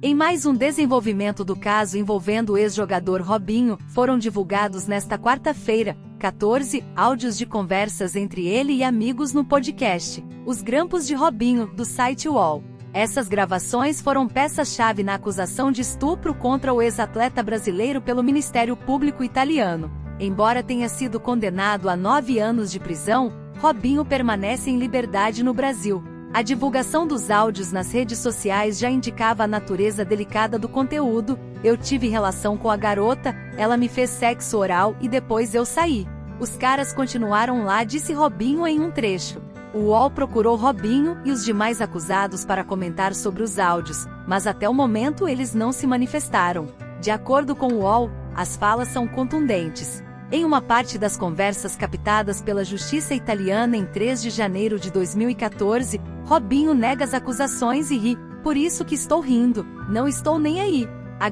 Em mais um desenvolvimento do caso envolvendo o ex-jogador Robinho, foram divulgados nesta quarta-feira, 14, áudios de conversas entre ele e amigos no podcast Os Grampos de Robinho, do site UOL. Essas gravações foram peça-chave na acusação de estupro contra o ex-atleta brasileiro pelo Ministério Público italiano. Embora tenha sido condenado a 9 anos de prisão, Robinho permanece em liberdade no Brasil. A divulgação dos áudios nas redes sociais já indicava a natureza delicada do conteúdo. Eu tive relação com a garota, ela me fez sexo oral e depois eu saí. Os caras continuaram lá, disse Robinho em um trecho. O UOL procurou Robinho e os demais acusados para comentar sobre os áudios, mas até o momento eles não se manifestaram. De acordo com o UOL, as falas são contundentes. Em uma parte das conversas captadas pela justiça italiana em 3 de janeiro de 2014, Robinho nega as acusações e ri, por isso que estou rindo, não estou nem aí. A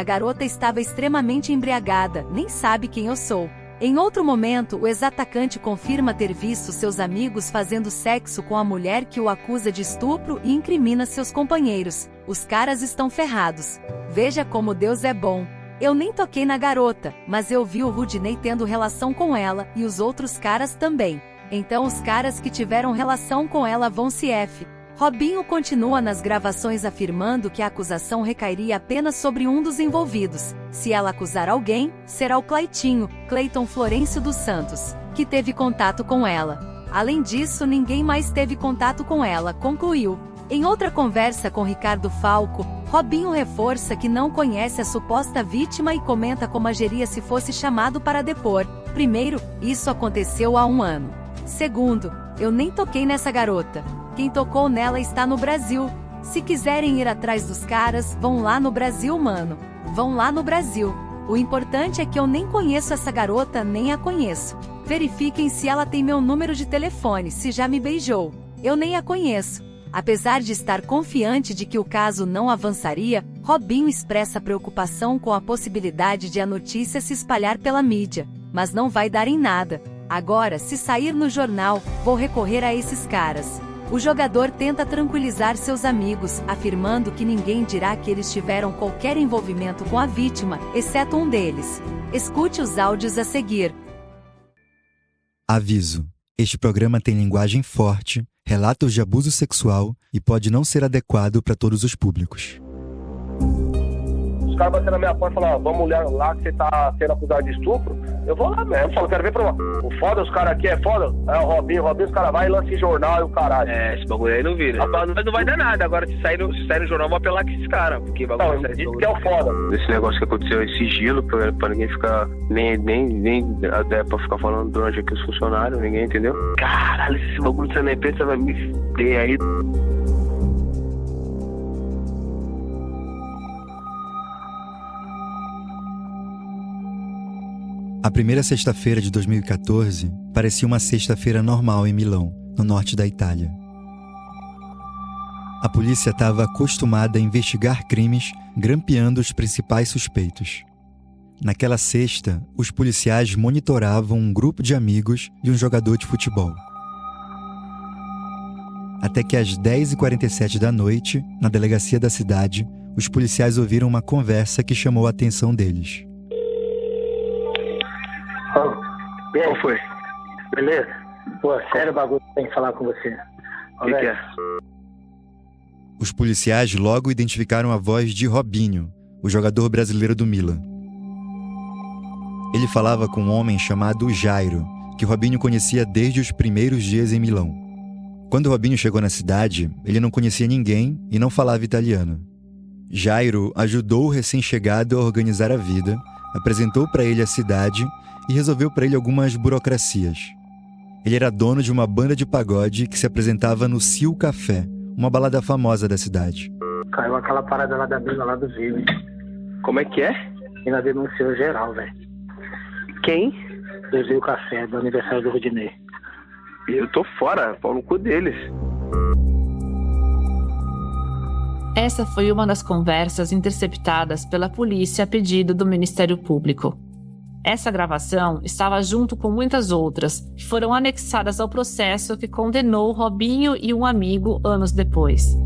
garota estava extremamente embriagada, nem sabe quem eu sou. Em outro momento, o ex-atacante confirma ter visto seus amigos fazendo sexo com a mulher que o acusa de estupro e incrimina seus companheiros. Os caras estão ferrados. Veja como Deus é bom. Eu nem toquei na garota, mas eu vi o Rudinei tendo relação com ela, e os outros caras também. Então os caras que tiveram relação com ela vão se F. Robinho continua nas gravações afirmando que a acusação recairia apenas sobre um dos envolvidos. Se ela acusar alguém, será o Cleiton Florencio dos Santos, que teve contato com ela. Além disso, ninguém mais teve contato com ela, concluiu. Em outra conversa com Ricardo Falco, Robinho reforça que não conhece a suposta vítima e comenta como agiria se fosse chamado para depor. Primeiro, isso aconteceu há 1 ano. Segundo, eu nem toquei nessa garota. Quem tocou nela está no Brasil. Se quiserem ir atrás dos caras, vão lá no Brasil, mano. Vão lá no Brasil. O importante é que eu nem conheço essa garota, nem a conheço. Verifiquem se ela tem meu número de telefone, se já me beijou. Eu nem a conheço. Apesar de estar confiante de que o caso não avançaria, Robinho expressa preocupação com a possibilidade de a notícia se espalhar pela mídia, mas não vai dar em nada. Agora, se sair no jornal, vou recorrer a esses caras. O jogador tenta tranquilizar seus amigos, afirmando que ninguém dirá que eles tiveram qualquer envolvimento com a vítima, exceto um deles. Escute os áudios a seguir. Aviso: este programa tem linguagem forte, relatos de abuso sexual e pode não ser adequado para todos os públicos. Os caras batendo na minha porta e falaram, vamos lá que você tá sendo acusado de estupro. Eu vou lá mesmo, falo, quero ver pra o foda, os caras aqui é foda. É o Robinho, os caras vai e lança em jornal e o caralho. É, esse bagulho aí não vira. Mas não vai dar nada, agora se sair no jornal, eu vou apelar com esses caras, porque bagulho não, disse que é o foda. Esse negócio que aconteceu em sigilo, pra ninguém ficar, nem até pra ficar falando durante aqui os funcionários, ninguém entendeu? Caralho, esse bagulho de CNP, você vai me ter aí. A primeira sexta-feira de 2014 parecia uma sexta-feira normal em Milão, no norte da Itália. A polícia estava acostumada a investigar crimes grampeando os principais suspeitos. Naquela sexta, os policiais monitoravam um grupo de amigos de um jogador de futebol. Até que às 10h47 da noite, na delegacia da cidade, os policiais ouviram uma conversa que chamou a atenção deles. Qual foi? Beleza? Pô, sério o bagulho que tem que falar com você. O que é? Os policiais logo identificaram a voz de Robinho, o jogador brasileiro do Milan. Ele falava com um homem chamado Jairo, que Robinho conhecia desde os primeiros dias em Milão. Quando Robinho chegou na cidade, ele não conhecia ninguém e não falava italiano. Jairo ajudou o recém-chegado a organizar a vida, apresentou para ele a cidade e resolveu para ele algumas burocracias. Ele era dono de uma banda de pagode que se apresentava no Sil Café, uma balada famosa da cidade. Caiu aquela parada lá da mina lá do Rio, hein? Como é que é? Ainda denunciou geral, velho. Quem? Do Sil Café, do aniversário do Rudinei. Eu tô fora, pau no cu deles. Essa foi uma das conversas interceptadas pela polícia a pedido do Ministério Público. Essa gravação estava junto com muitas outras, que foram anexadas ao processo que condenou Robinho e um amigo anos depois.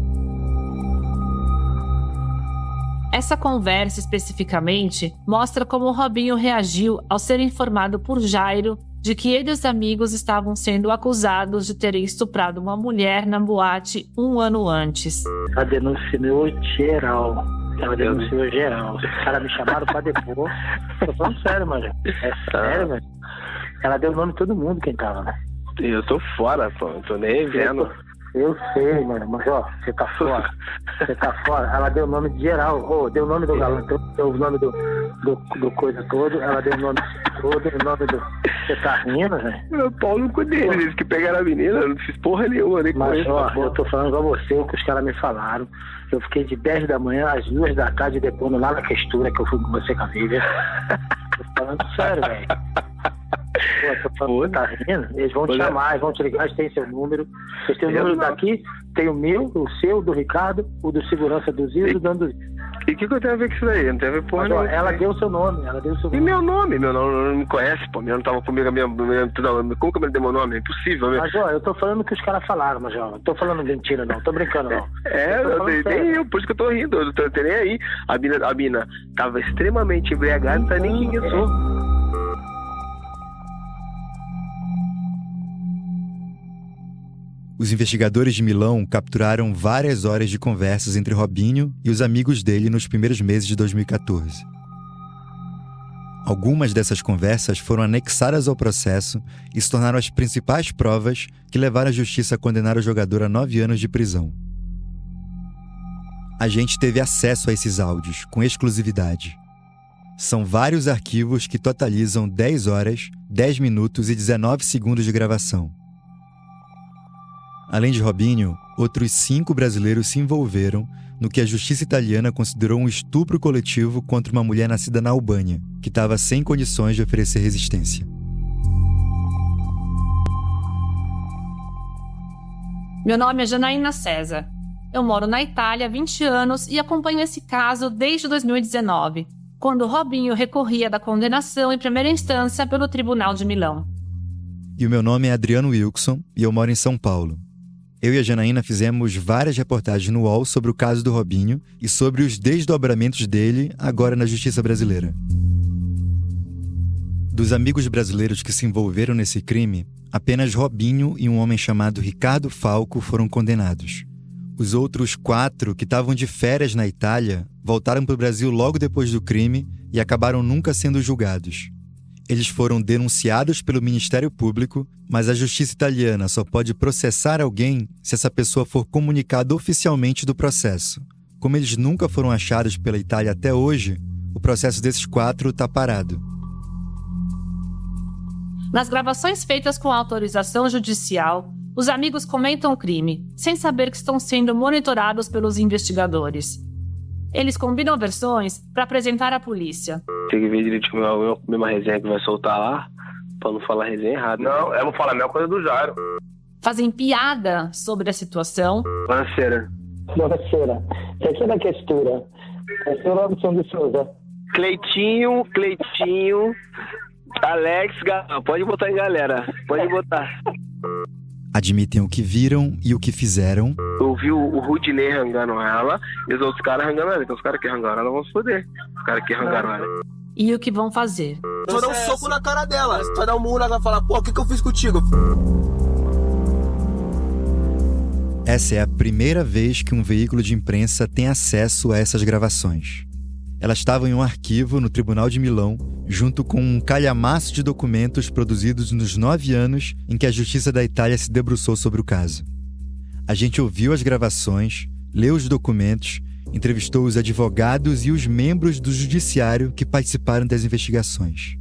Essa conversa especificamente mostra como o Robinho reagiu ao ser informado por Jairo de que ele e os amigos estavam sendo acusados de terem estuprado uma mulher na boate 1 ano antes. Ela denunciou geral. Os caras me chamaram pra depor. Tô falando sério, mano. É sério, velho. Ela deu o nome de todo mundo quem tava, né? Eu tô fora, pô. Não tô nem vendo. Eu sei, mano, mas ó, você tá fora. Você tá fora. Ela deu o nome de geral. Deu o nome do galã, deu o nome do coisa todo. Ela deu o nome todo, o nome do... Você tá rindo, velho? Meu pau no cu deles, eles que pegaram a menina, eu não fiz porra nenhuma, nem mas ó, eu tô falando igual você, o que os caras me falaram. Eu fiquei de 10 da manhã às 2 da tarde depondo lá na Questura, que eu fui com você com a Vivian. Tô falando sério, velho. Pô, tô falando, tá rindo? Eles vão te chamar, eles vão te ligar, eles têm seu número. Vocês têm o número daqui, tem o meu, o seu, do Ricardo, o do segurança do Zio e do dono do Zio. E o que eu tenho a ver com isso daí? Não tem a ver porra nenhuma. Ela deu o seu nome, E meu nome não me conhece, pô. Meu nome tava comigo, como que eu me dei meu nome? É impossível, Mas ó, eu tô falando o que os caras falaram, mas ó, não tô falando mentira não, tô brincando não. Nem eu, por isso que eu tô rindo, eu não tô nem aí. A mina tava extremamente embriagada, não tá nem quem eu sou. Os investigadores de Milão capturaram várias horas de conversas entre Robinho e os amigos dele nos primeiros meses de 2014. Algumas dessas conversas foram anexadas ao processo e se tornaram as principais provas que levaram a justiça a condenar o jogador a 9 anos de prisão. A gente teve acesso a esses áudios, com exclusividade. São vários arquivos que totalizam 10 horas, 10 minutos e 19 segundos de gravação. Além de Robinho, outros 5 brasileiros se envolveram no que a justiça italiana considerou um estupro coletivo contra uma mulher nascida na Albânia, que estava sem condições de oferecer resistência. Meu nome é Janaína César. Eu moro na Itália há 20 anos e acompanho esse caso desde 2019, quando Robinho recorria da condenação em primeira instância pelo Tribunal de Milão. E o meu nome é Adriano Wilson e eu moro em São Paulo. Eu e a Janaína fizemos várias reportagens no UOL sobre o caso do Robinho e sobre os desdobramentos dele agora na justiça brasileira. Dos amigos brasileiros que se envolveram nesse crime, apenas Robinho e um homem chamado Ricardo Falco foram condenados. Os outros 4 que estavam de férias na Itália voltaram para o Brasil logo depois do crime e acabaram nunca sendo julgados. Eles foram denunciados pelo Ministério Público, mas a justiça italiana só pode processar alguém se essa pessoa for comunicada oficialmente do processo. Como eles nunca foram achados pela Itália até hoje, o processo desses 4 está parado. Nas gravações feitas com autorização judicial, os amigos comentam o crime, sem saber que estão sendo monitorados pelos investigadores. Eles combinam versões para apresentar à polícia. Tem que ver direitinho a mesma resenha que vai soltar lá, pra não falar resenha errada. Não, eu vou falar a mesma coisa do Jairo. Fazem piada sobre a situação. Buonasera. Buonasera. Você aqui é da Questura. É o Robson de Souza. Cleitinho, Alex, pode botar em galera, pode botar. Admitem o que viram e o que fizeram. Eu vi o Rudinei rangando ela e os outros caras rangando ela. Então os caras que rangaram ela vão se foder. Os caras que rangaram ela. E o que vão fazer? Tu vai dar um soco na cara dela. Tu vai dar um murro, ela vai falar, pô, o que eu fiz contigo? Essa é a primeira vez que um veículo de imprensa tem acesso a essas gravações. Elas estavam em um arquivo no Tribunal de Milão, junto com um calhamaço de documentos produzidos nos 9 anos em que a Justiça da Itália se debruçou sobre o caso. A gente ouviu as gravações, leu os documentos, entrevistou os advogados e os membros do judiciário que participaram das investigações.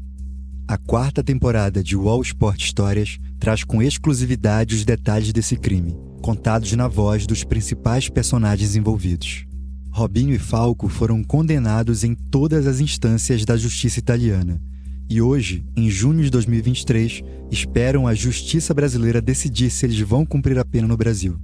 A 4ª temporada de UOL Sport Histórias traz com exclusividade os detalhes desse crime, contados na voz dos principais personagens envolvidos. Robinho e Falco foram condenados em todas as instâncias da justiça italiana e hoje, em junho de 2023, esperam a justiça brasileira decidir se eles vão cumprir a pena no Brasil.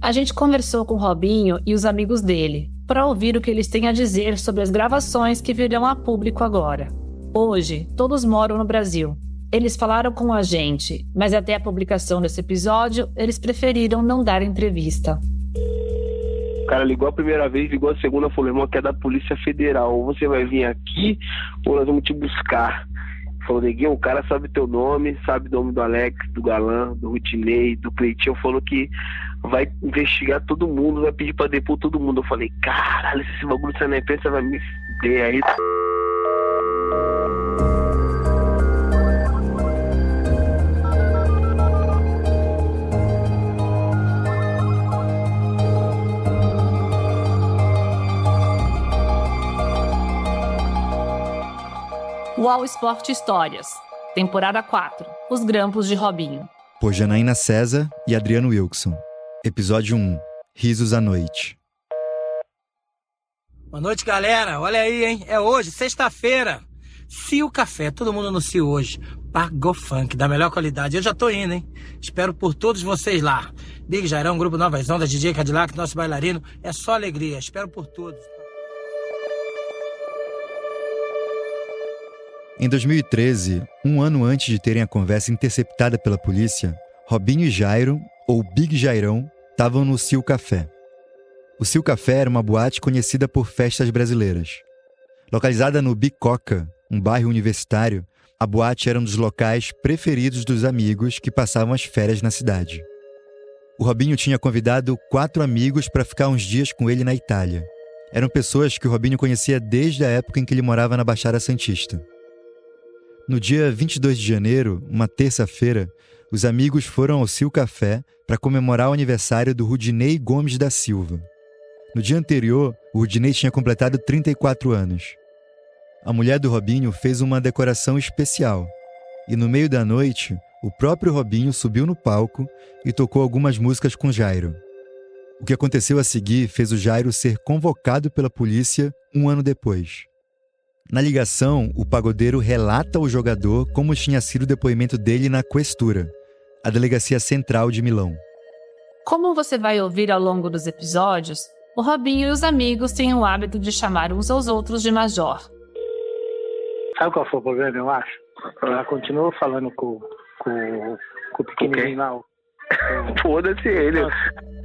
A gente conversou com o Robinho e os amigos dele para ouvir o que eles têm a dizer sobre as gravações que virão a público agora. Hoje, todos moram no Brasil. Eles falaram com a gente, mas até a publicação desse episódio, eles preferiram não dar entrevista. cara ligou a primeira vez, ligou a segunda, falou, irmão, que é da Polícia Federal, ou você vai vir aqui, ou nós vamos te buscar. Falou, neguinho, o cara sabe teu nome, sabe o nome do Alex, do Galan, do Rudinei, do Cleitinho, falou que vai investigar todo mundo, vai pedir pra depor todo mundo. Eu falei, caralho, esse bagulho você nem pensa, vai me fuder aí. UOL Esporte Histórias, temporada 4, Os Grampos de Robinho. Por Janaína César e Adriano Wilson. Episódio 1, Risos à Noite. Boa noite, galera. Olha aí, hein? É hoje, sexta-feira. Cio Café, todo mundo no Cio hoje. Pagou funk, da melhor qualidade. Eu já tô indo, hein? Espero por todos vocês lá. Big Jairão, Grupo Novas Ondas, DJ Cadillac, nosso bailarino. É só alegria. Espero por todos. Em 2013, um ano antes de terem a conversa interceptada pela polícia, Robinho e Jairo, ou Big Jairão, estavam no Cio Café. O Cio Café era uma boate conhecida por festas brasileiras. Localizada no Bicoca, um bairro universitário, a boate era um dos locais preferidos dos amigos que passavam as férias na cidade. O Robinho tinha convidado 4 amigos para ficar uns dias com ele na Itália. Eram pessoas que o Robinho conhecia desde a época em que ele morava na Baixada Santista. No dia 22 de janeiro, uma terça-feira, os amigos foram ao Cio Café para comemorar o aniversário do Rudinei Gomes da Silva. No dia anterior, o Rudinei tinha completado 34 anos. A mulher do Robinho fez uma decoração especial e, no meio da noite, o próprio Robinho subiu no palco e tocou algumas músicas com Jairo. O que aconteceu a seguir fez o Jairo ser convocado pela polícia um ano depois. Na ligação, o pagodeiro relata ao jogador como tinha sido o depoimento dele na Questura, a delegacia central de Milão. Como você vai ouvir ao longo dos episódios, o Robinho e os amigos têm o hábito de chamar uns aos outros de Major. Sabe qual foi o problema, eu acho? Ela continuou falando com o pequenininho lá. Foda-se ele.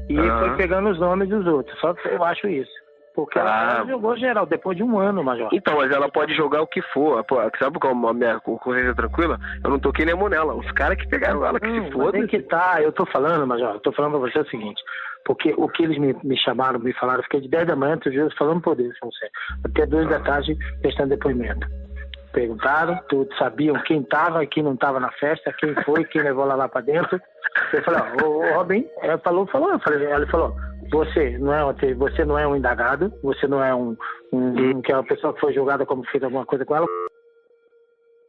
E foi pegando os nomes dos outros, só que eu acho isso. Porque ela jogou geral, depois de um ano, Major. Então, mas ela pode jogar o que for. Sabe qual a minha concorrência tranquila? Eu não toquei nem nela. Os caras que pegaram ela, que se foda. Tem que tá, eu tô falando, Major, eu tô falando pra você o seguinte. Porque o que eles me chamaram, me falaram, eu fiquei de 10 da manhã, falando por Deus, com você. Até 2 da tarde, prestando depoimento. Perguntaram, todos sabiam quem tava e quem não tava na festa, quem foi, quem levou ela lá pra dentro. Eu falei, ô Robin, ela falou, ela falou, você não é um indagado, você não é que é uma pessoa que foi julgada como fez alguma coisa com ela.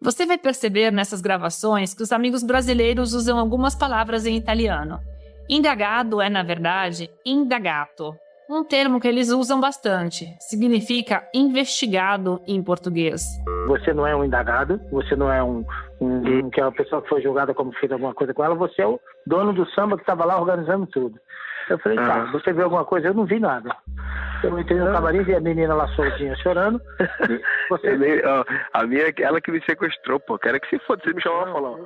Você vai perceber nessas gravações que os amigos brasileiros usam algumas palavras em italiano. Indagado é, na verdade, indagato, um termo que eles usam bastante. Significa investigado em português. Você não é um indagado, você não é que é uma pessoa que foi julgada como fez alguma coisa com ela, você é o dono do samba que estava lá organizando tudo. Eu falei, tá, você viu alguma coisa? Eu não vi nada. Eu entrei no camarim, vi a menina lá soltinha chorando. Você... A minha, ela que me sequestrou, pô. Quero que se foda, você me chamou pra falar.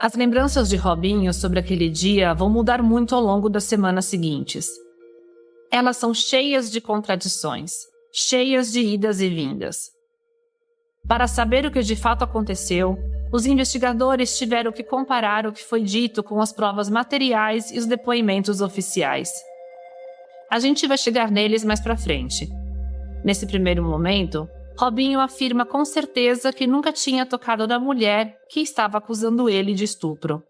As lembranças de Robinho sobre aquele dia vão mudar muito ao longo das semanas seguintes. Elas são cheias de contradições, cheias de idas e vindas. Para saber o que de fato aconteceu, os investigadores tiveram que comparar o que foi dito com as provas materiais e os depoimentos oficiais. A gente vai chegar neles mais pra frente. Nesse primeiro momento, Robinho afirma com certeza que nunca tinha tocado na mulher que estava acusando ele de estupro.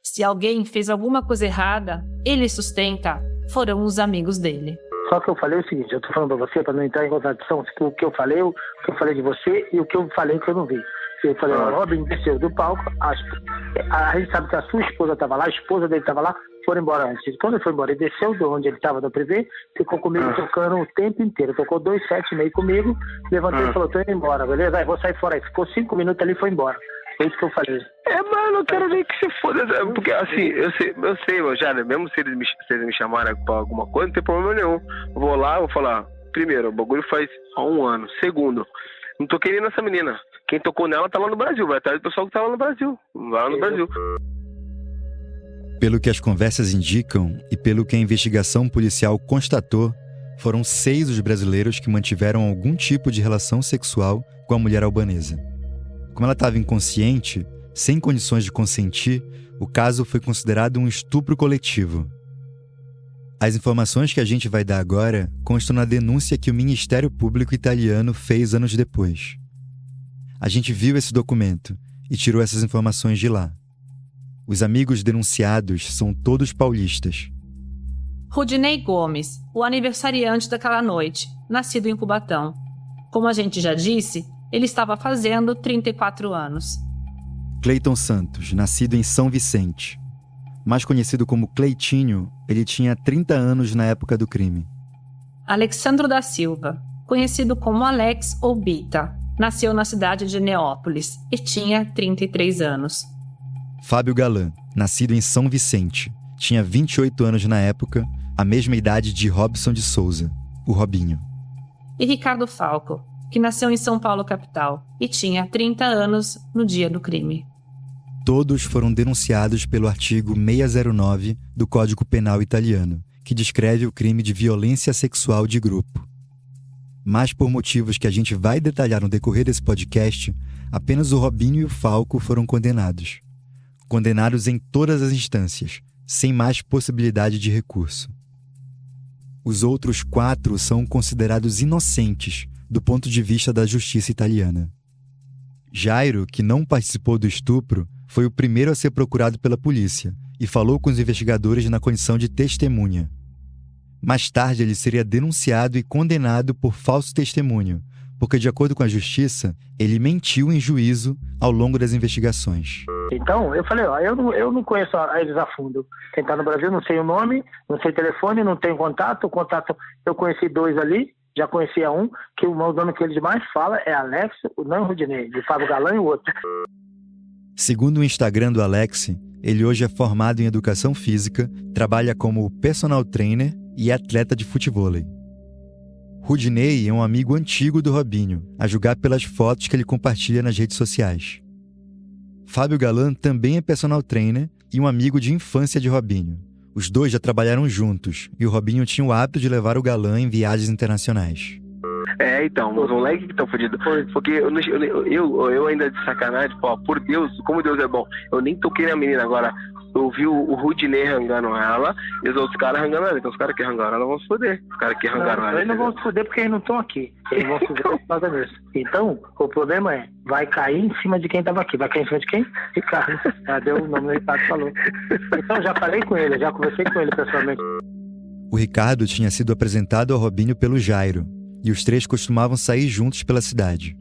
Se alguém fez alguma coisa errada, ele sustenta, foram os amigos dele. Só que eu falei o seguinte, eu tô falando pra você, pra não entrar em contradição, o que eu falei de você e o que eu falei que eu não vi. Eu falei, o Robin desceu do palco, a gente sabe que a sua esposa estava lá, a esposa dele estava lá, foram embora antes. Quando ele foi embora, ele desceu de onde ele estava no privê, ficou comigo tocando o tempo inteiro. Tocou 2 sets e meio comigo, levantou e falou, tô indo embora, beleza? Aí vou sair fora aí. Ficou 5 minutos ali e foi embora. Foi isso que eu falei. Mas eu não quero nem que se foda, porque assim, eu sei, já, né? Mesmo se eles me chamarem pra alguma coisa, não tem problema nenhum. Eu vou lá, vou falar, primeiro, o bagulho faz há 1 ano. Segundo, não toquei nem nessa menina. Quem tocou nela tá lá no Brasil, vai atrás do pessoal que tá lá no Brasil. Vai lá no Brasil. Pelo que as conversas indicam e pelo que a investigação policial constatou, foram 6 os brasileiros que mantiveram algum tipo de relação sexual com a mulher albanesa. Como ela estava inconsciente, sem condições de consentir, o caso foi considerado um estupro coletivo. As informações que a gente vai dar agora constam na denúncia que o Ministério Público italiano fez anos depois. A gente viu esse documento e tirou essas informações de lá. Os amigos denunciados são todos paulistas. Rudinei Gomes, o aniversariante daquela noite, nascido em Cubatão. Como a gente já disse, ele estava fazendo 34 anos. Cleiton Santos, nascido em São Vicente. Mais conhecido como Cleitinho, ele tinha 30 anos na época do crime. Alexandro da Silva, conhecido como Alex ou Bita, nasceu na cidade de Neópolis e tinha 33 anos. Fábio Galan, nascido em São Vicente, tinha 28 anos na época, a mesma idade de Robson de Souza, o Robinho. E Ricardo Falco, que nasceu em São Paulo, capital, e tinha 30 anos no dia do crime. Todos foram denunciados pelo artigo 609 do Código Penal italiano, que descreve o crime de violência sexual de grupo. Mas por motivos que a gente vai detalhar no decorrer desse podcast, apenas o Robinho e o Falco foram condenados. Condenados em todas as instâncias, sem mais possibilidade de recurso. Os outros 4 são considerados inocentes do ponto de vista da justiça italiana. Jairo, que não participou do estupro, foi o primeiro a ser procurado pela polícia e falou com os investigadores na condição de testemunha. Mais tarde, ele seria denunciado e condenado por falso testemunho, porque, de acordo com a justiça, ele mentiu em juízo ao longo das investigações. Então, eu falei, eu não conheço eles a fundo. Quem está no Brasil, não sei o nome, não sei o telefone, não tenho contato. O contato, eu conheci 2 ali, já conhecia um, que o nome que ele mais fala é Alex, não Rudinei, de Fábio Galan e o outro. Segundo o Instagram do Alex, ele hoje é formado em educação física, trabalha como personal trainer e atleta de futevôlei. Rudinei é um amigo antigo do Robinho, a julgar pelas fotos que ele compartilha nas redes sociais. Fábio Galan também é personal trainer e um amigo de infância de Robinho. Os dois já trabalharam juntos e o Robinho tinha o hábito de levar o Galan em viagens internacionais. Então, os moleques que estão fodidos. Porque eu ainda de sacanagem, pô, por Deus, como Deus é bom. Eu nem toquei na menina agora. Eu vi o Rudinei rangando ela e os outros caras rangando ela. Então os caras que rangaram ela vão se foder. Os caras que rangaram ela. Eles não vão se foder porque eles não estão aqui. Eles vão se foder por causa disso. Então, o problema é, vai cair em cima de quem estava aqui. Vai cair em cima de quem? Ricardo. Já deu o nome do Ricardo, falou. Então, já falei com ele, já conversei com ele pessoalmente. O Ricardo tinha sido apresentado ao Robinho pelo Jairo, e os 3 costumavam sair juntos pela cidade.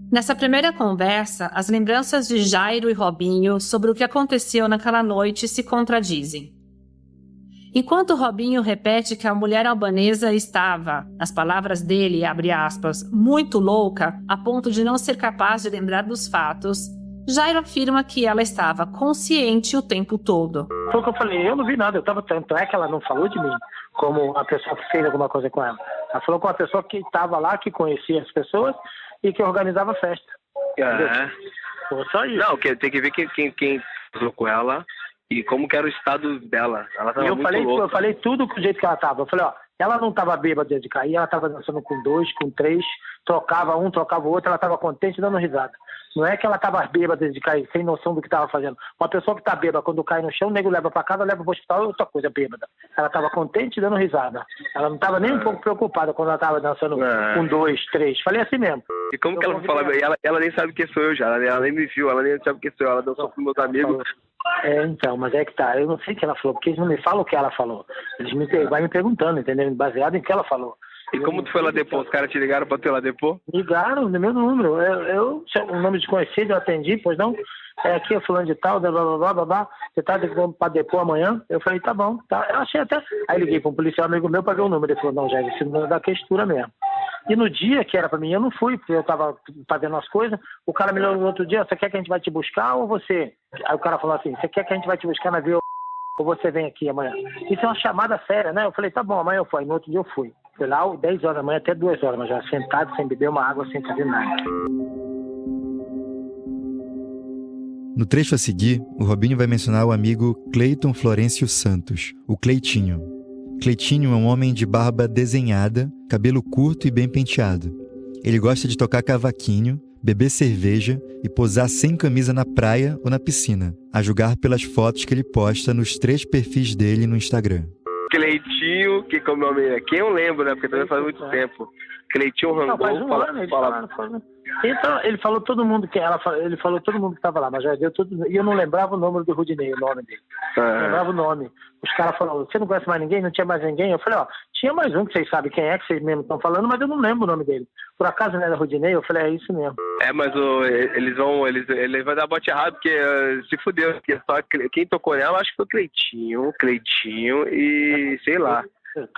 Nessa primeira conversa, as lembranças de Jairo e Robinho sobre o que aconteceu naquela noite se contradizem. Enquanto Robinho repete que a mulher albanesa estava, nas palavras dele, abre aspas, muito louca, a ponto de não ser capaz de lembrar dos fatos, Jairo afirma que ela estava consciente o tempo todo. Foi o que eu falei, eu não vi nada, tanto é que ela não falou de mim, como a pessoa que fez alguma coisa com ela. Ela falou com a pessoa que estava lá, que conhecia as pessoas e que organizava a festa. Foi só isso. Não, tem que ver quem falou com ela e como que era o estado dela. Ela tava muito louca. Eu falei tudo do jeito que ela estava. Eu falei, ela não estava bêbada de cair, ela estava dançando com 2, com 3, trocava um, trocava o outro, ela estava contente dando risada. Não é que ela estava bêbada de cair, sem noção do que estava fazendo. Uma pessoa que está bêbada, quando cai no chão, o nego leva para casa, leva para o hospital, é outra coisa, bêbada. Ela estava contente dando risada. Ela não estava nem um pouco preocupada quando ela estava dançando com 2, 3. Falei assim mesmo. E como que ela fala? Ela nem sabe quem sou eu já, ela nem me viu, ela nem sabe quem sou eu, ela dançou com meus amigos. Então, mas é que tá, eu não sei o que ela falou, porque eles não me falam o que ela falou. Eles vai me perguntando, entendeu? Baseado em que ela falou. E como tu foi lá depois? Os caras te ligaram pra tu ir lá depois? Ligaram no meu número. O nome desconhecido, eu atendi, pois não. Aqui é fulano de tal, blá, blá, blá, blá, blá. Você tá pra depor amanhã? Eu falei, tá bom. Tá. Eu achei até... Aí liguei pra um policial amigo meu pra ver o número. Ele falou, não, já esse número é da questura mesmo. E no dia que era pra mim, eu não fui, porque eu tava fazendo as coisas. O cara me ligou no outro dia, você quer que a gente vai te buscar ou você? Aí o cara falou assim, você quer que a gente vai te buscar na via ou você vem aqui amanhã? Isso é uma chamada séria, né? Eu falei, tá bom, amanhã eu fui. No outro dia eu fui. Fui lá 10 horas da manhã até 2 horas, mas já sentado, sem beber uma água, sem fazer nada. No trecho a seguir, o Robinho vai mencionar o amigo Cleiton Florencio Santos, o Cleitinho. Cleitinho é um homem de barba desenhada, cabelo curto e bem penteado. Ele gosta de tocar cavaquinho, beber cerveja e posar sem camisa na praia ou na piscina, a julgar pelas fotos que ele posta nos 3 perfis dele no Instagram. Cleitinho, que como é o nome é? Quem eu lembro, né? Porque também faz muito tempo. Cleitinho Rangel. Faz um ano, ele fala. Então, ele falou todo mundo que estava lá, mas já deu tudo. E eu não lembrava o nome do Rudinei, o nome dele. Não lembrava o nome. Os caras falaram, você não conhece mais ninguém? Não tinha mais ninguém? Eu falei, tinha mais um que vocês sabem quem é, que vocês mesmo estão falando, mas eu não lembro o nome dele. Por acaso não era Rudinei? Eu falei, é isso mesmo. Mas ele vai dar bote errado, porque se fudeu. Porque só quem tocou nela, acho que foi Cleitinho e sei lá.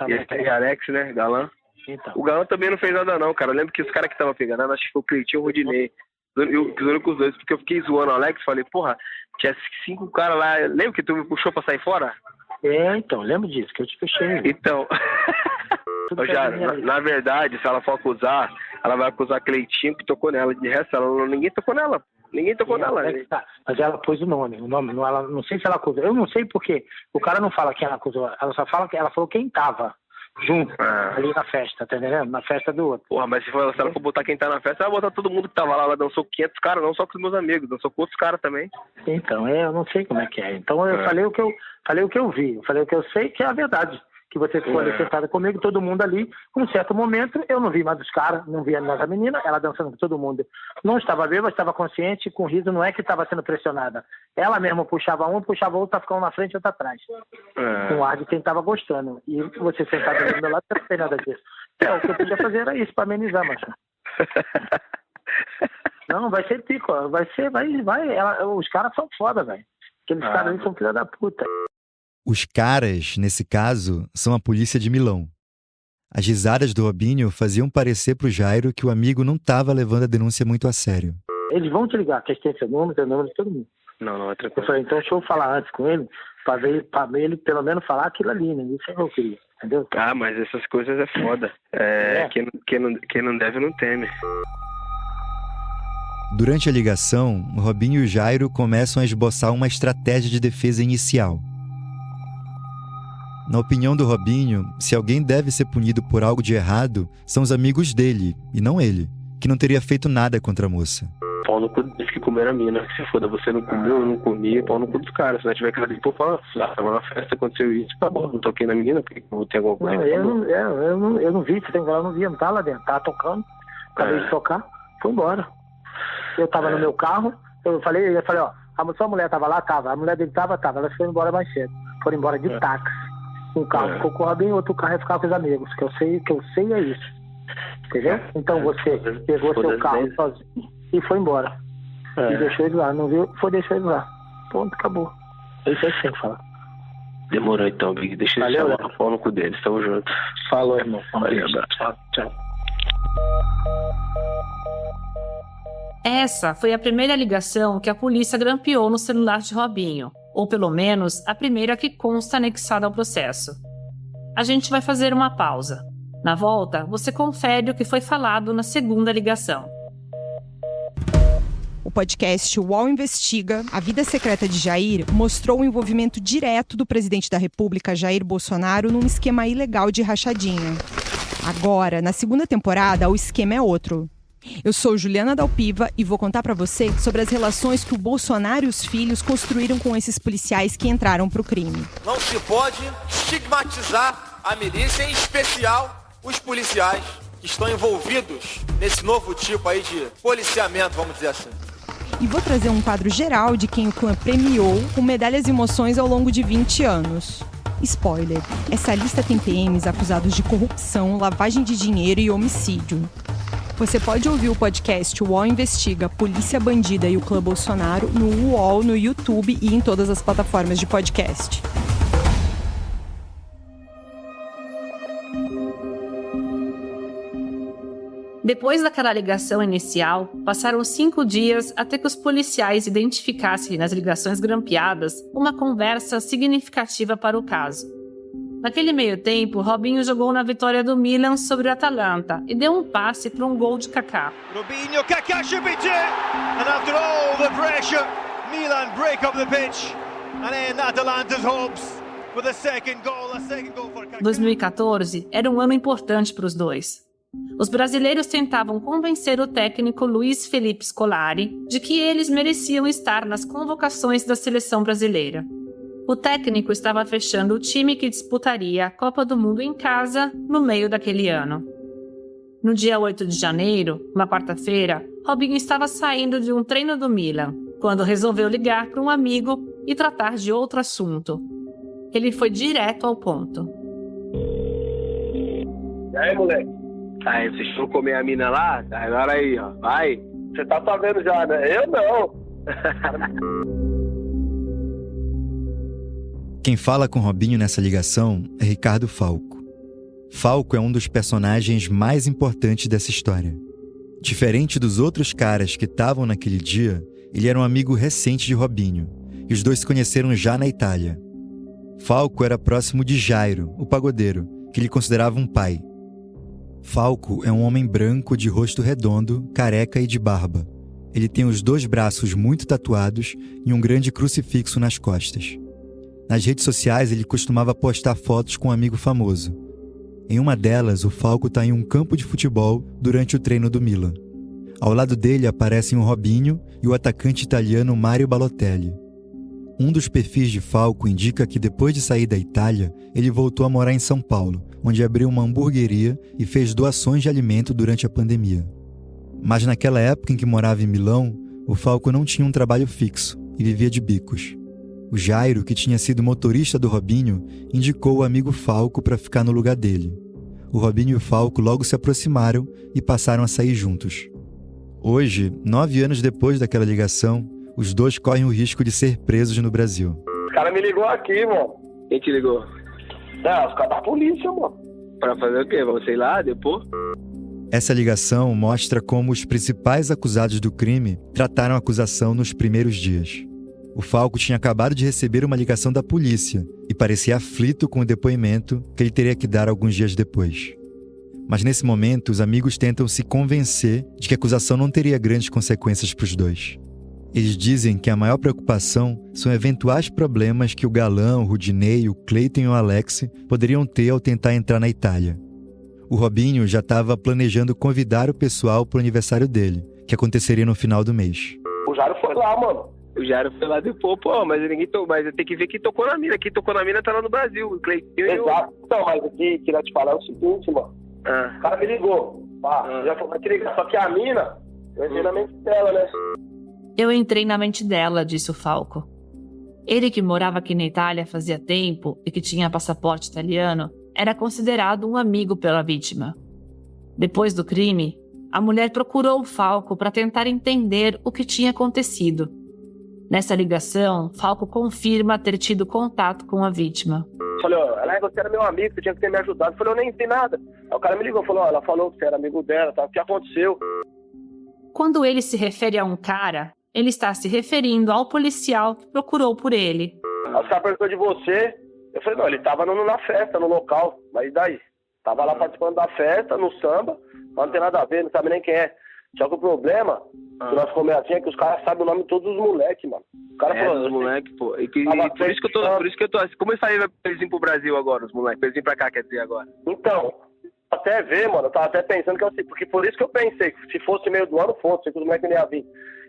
E Alex, né, Galã. Então. O Galã também não fez nada não, cara. Eu lembro que os caras que estavam pegando, acho que foi o Cleitinho e o Rudinei. Os únicos dois, porque eu fiquei zoando o Alex, falei, porra, tinha 5 caras lá. Lembra que tu me puxou pra sair fora? Então, lembro disso, que eu te fechei. Então, na verdade, se ela for acusar, ela vai acusar Cleitinho que tocou nela. De resto, ninguém tocou nela. Mas ela pôs o nome. Ela, não sei se ela acusou. Eu não sei porque o cara não fala quem ela acusou. Ela só fala que ela falou quem tava junto ali na festa, tá entendendo? Na festa do outro. Porra, mas se ela for botar quem tá na festa, ela vai botar todo mundo que tava lá. Ela dançou 500 caras, não só com os meus amigos, dançou com outros caras também. Então, eu não sei como é que é. Então eu falei o que eu vi. Eu falei o que eu sei, que é a verdade. Que você ficou ali sentada comigo, todo mundo ali. Um certo momento, eu não vi mais os caras, não vi mais a menina, ela dançando com todo mundo. Não estava bêbada, estava consciente, com riso, não é que estava sendo pressionada. Ela mesma puxava um, puxava outro, tá ficando na frente e outro atrás. Com ar de quem estava gostando. E você sentado ali do meu lado, não tem nada disso. O que eu podia fazer era isso, para amenizar, macho. Não, vai ser pico, vai. Os caras são foda, velho. Aqueles caras ali são filha da puta. Os caras, nesse caso, são a polícia de Milão. As risadas do Robinho faziam parecer pro Jairo que o amigo não estava levando a denúncia muito a sério. Eles vão te ligar, que tem seu nome de todo mundo. Não é tranquilo. Eu falei, então deixa eu falar antes com ele, pra ele pelo menos falar aquilo ali, né? Isso é o que eu queria, entendeu? Mas essas coisas é foda. Quem não deve não teme. Durante a ligação, o Robinho e o Jairo começam a esboçar uma estratégia de defesa inicial. Na opinião do Robinho, se alguém deve ser punido por algo de errado, são os amigos dele, e não ele, que não teria feito nada contra a moça. Pau no cu deles que comeram a mina. Se foda, você não comeu, eu não comi, pau no cu dos caras. Se não tiver cara de pô, fala, tava na festa, aconteceu isso, acabou. Não toquei na menina, porque não tem alguma coisa. Eu não vi, você tem que falar, eu não vi, não tá lá dentro, tava tocando, acabei de tocar, foi embora. Eu tava no meu carro, eu falei, a mulher tava lá, a mulher dele tava, elas foram embora mais cedo, foram embora de táxi. Um carro ficou com o Robinho, outro carro ia ficar com os amigos. O que eu sei é isso. Entendeu? Então você pegou seu carro sozinho e foi embora. E deixou ele lá. Não viu? Deixou ele lá. Ponto, acabou. É isso aí que tem que falar. Demorou então, Big. Deixa ele chamar o pau no cu deles. Tamo junto. Falou, irmão. Valeu, abraço. Tchau. Essa foi a primeira ligação que a polícia grampeou no celular de Robinho. Ou pelo menos a primeira que consta anexada ao processo. A gente vai fazer uma pausa. Na volta, você confere o que foi falado na segunda ligação. O podcast UOL Investiga, a vida secreta de Jair, mostrou o envolvimento direto do presidente da República, Jair Bolsonaro, num esquema ilegal de rachadinha. Agora, na segunda temporada, o esquema é outro. Eu sou Juliana Dalpiva e vou contar para você sobre as relações que o Bolsonaro e os filhos construíram com esses policiais que entraram pro crime. Não se pode estigmatizar a milícia, em especial os policiais que estão envolvidos nesse novo tipo aí de policiamento, vamos dizer assim. E vou trazer um quadro geral de quem o clã premiou com medalhas e emoções ao longo de 20 anos. Spoiler, essa lista tem PMs acusados de corrupção, lavagem de dinheiro e homicídio. Você pode ouvir o podcast UOL Investiga, Polícia Bandida e o Clã Bolsonaro no UOL, no YouTube e em todas as plataformas de podcast. Depois daquela ligação inicial, passaram 5 dias até que os policiais identificassem nas ligações grampeadas uma conversa significativa para o caso. Naquele meio tempo, Robinho jogou na vitória do Milan sobre o Atalanta e deu um passe para um gol de Kaká. Robinho, Kaká should be it! And after all the pressure, Milan break up the pitch and end Atalanta's hopes with a second goal for 2014 era um ano importante para os dois. Os brasileiros tentavam convencer o técnico Luiz Felipe Scolari de que eles mereciam estar nas convocações da seleção brasileira. O técnico estava fechando o time que disputaria a Copa do Mundo em casa no meio daquele ano. No dia 8 de janeiro, uma quarta-feira, Robinho estava saindo de um treino do Milan, quando resolveu ligar para um amigo e tratar de outro assunto. Ele foi direto ao ponto. E aí, moleque? Aí, vocês foram comer a mina lá? Agora aí, ó, vai. Você tá sabendo já, né? Eu não. Quem fala com Robinho nessa ligação é Ricardo Falco. Falco é um dos personagens mais importantes dessa história. Diferente dos outros caras que estavam naquele dia, ele era um amigo recente de Robinho, e os dois se conheceram já na Itália. Falco era próximo de Jairo, o pagodeiro, que ele considerava um pai. Falco é um homem branco de rosto redondo, careca e de barba. Ele tem os 2 braços muito tatuados e um grande crucifixo nas costas. Nas redes sociais ele costumava postar fotos com um amigo famoso. Em uma delas, o Falco está em um campo de futebol durante o treino do Milan. Ao lado dele aparecem o Robinho e o atacante italiano Mario Balotelli. Um dos perfis de Falco indica que depois de sair da Itália, ele voltou a morar em São Paulo, onde abriu uma hamburgueria e fez doações de alimento durante a pandemia. Mas naquela época em que morava em Milão, o Falco não tinha um trabalho fixo e vivia de bicos. O Jairo, que tinha sido motorista do Robinho, indicou o amigo Falco para ficar no lugar dele. O Robinho e o Falco logo se aproximaram e passaram a sair juntos. Hoje, 9 anos depois daquela ligação, os dois correm o risco de ser presos no Brasil. O cara me ligou aqui, mano. Quem te ligou? Os caras da polícia, mano. Pra fazer o quê? Vamos sei lá, depois? Essa ligação mostra como os principais acusados do crime trataram a acusação nos primeiros dias. O Falco tinha acabado de receber uma ligação da polícia e parecia aflito com o depoimento que ele teria que dar alguns dias depois. Mas nesse momento, os amigos tentam se convencer de que a acusação não teria grandes consequências para os dois. Eles dizem que a maior preocupação são eventuais problemas que o Galã, o Rudinei, o Cleiton e o Alex poderiam ter ao tentar entrar na Itália. O Robinho já estava planejando convidar o pessoal para o aniversário dele, que aconteceria no final do mês. O Jairo foi lá, mano. O Jairo foi lá depois, mas mas tem que ver quem tocou na mina. Quem tocou na mina tá lá no Brasil, o Cleiton. Exato. Então, mas aqui, queria te falar o seguinte, mano. O cara me ligou. Já falou, vai te ligar. Só que a mina, eu entrei na mente dela, né? Eu entrei na mente dela, disse o Falco. Ele, que morava aqui na Itália fazia tempo e que tinha passaporte italiano, era considerado um amigo pela vítima. Depois do crime, a mulher procurou o Falco para tentar entender o que tinha acontecido. Nessa ligação, Falco confirma ter tido contato com a vítima. Falei, você era meu amigo, você tinha que ter me ajudado. Eu falei, eu nem sei nada. Aí o cara me ligou, falou, ela falou que você era amigo dela, tá? O que aconteceu? Quando ele se refere a um cara, ele está se referindo ao policial que procurou por ele. Aí os caras perguntou de você. Eu falei, não, ele tava na festa, no local. Mas e daí? Tava lá participando da festa, no samba, mas não tem nada a ver, não sabe nem quem é. Só que o problema que nós comemos assim é que os caras sabem o nome de todos os moleques, mano. O cara falou, os moleques, pô. Por isso que eu tô assim. Como eles saíram pra eles irem pro Brasil agora, os moleques? Pra eles irem pra cá, quer dizer, agora? Então, até ver, mano, eu tava até pensando que eu sei, porque por isso que eu pensei que se fosse meio do ano, fosse, que os moleques nem iam vir.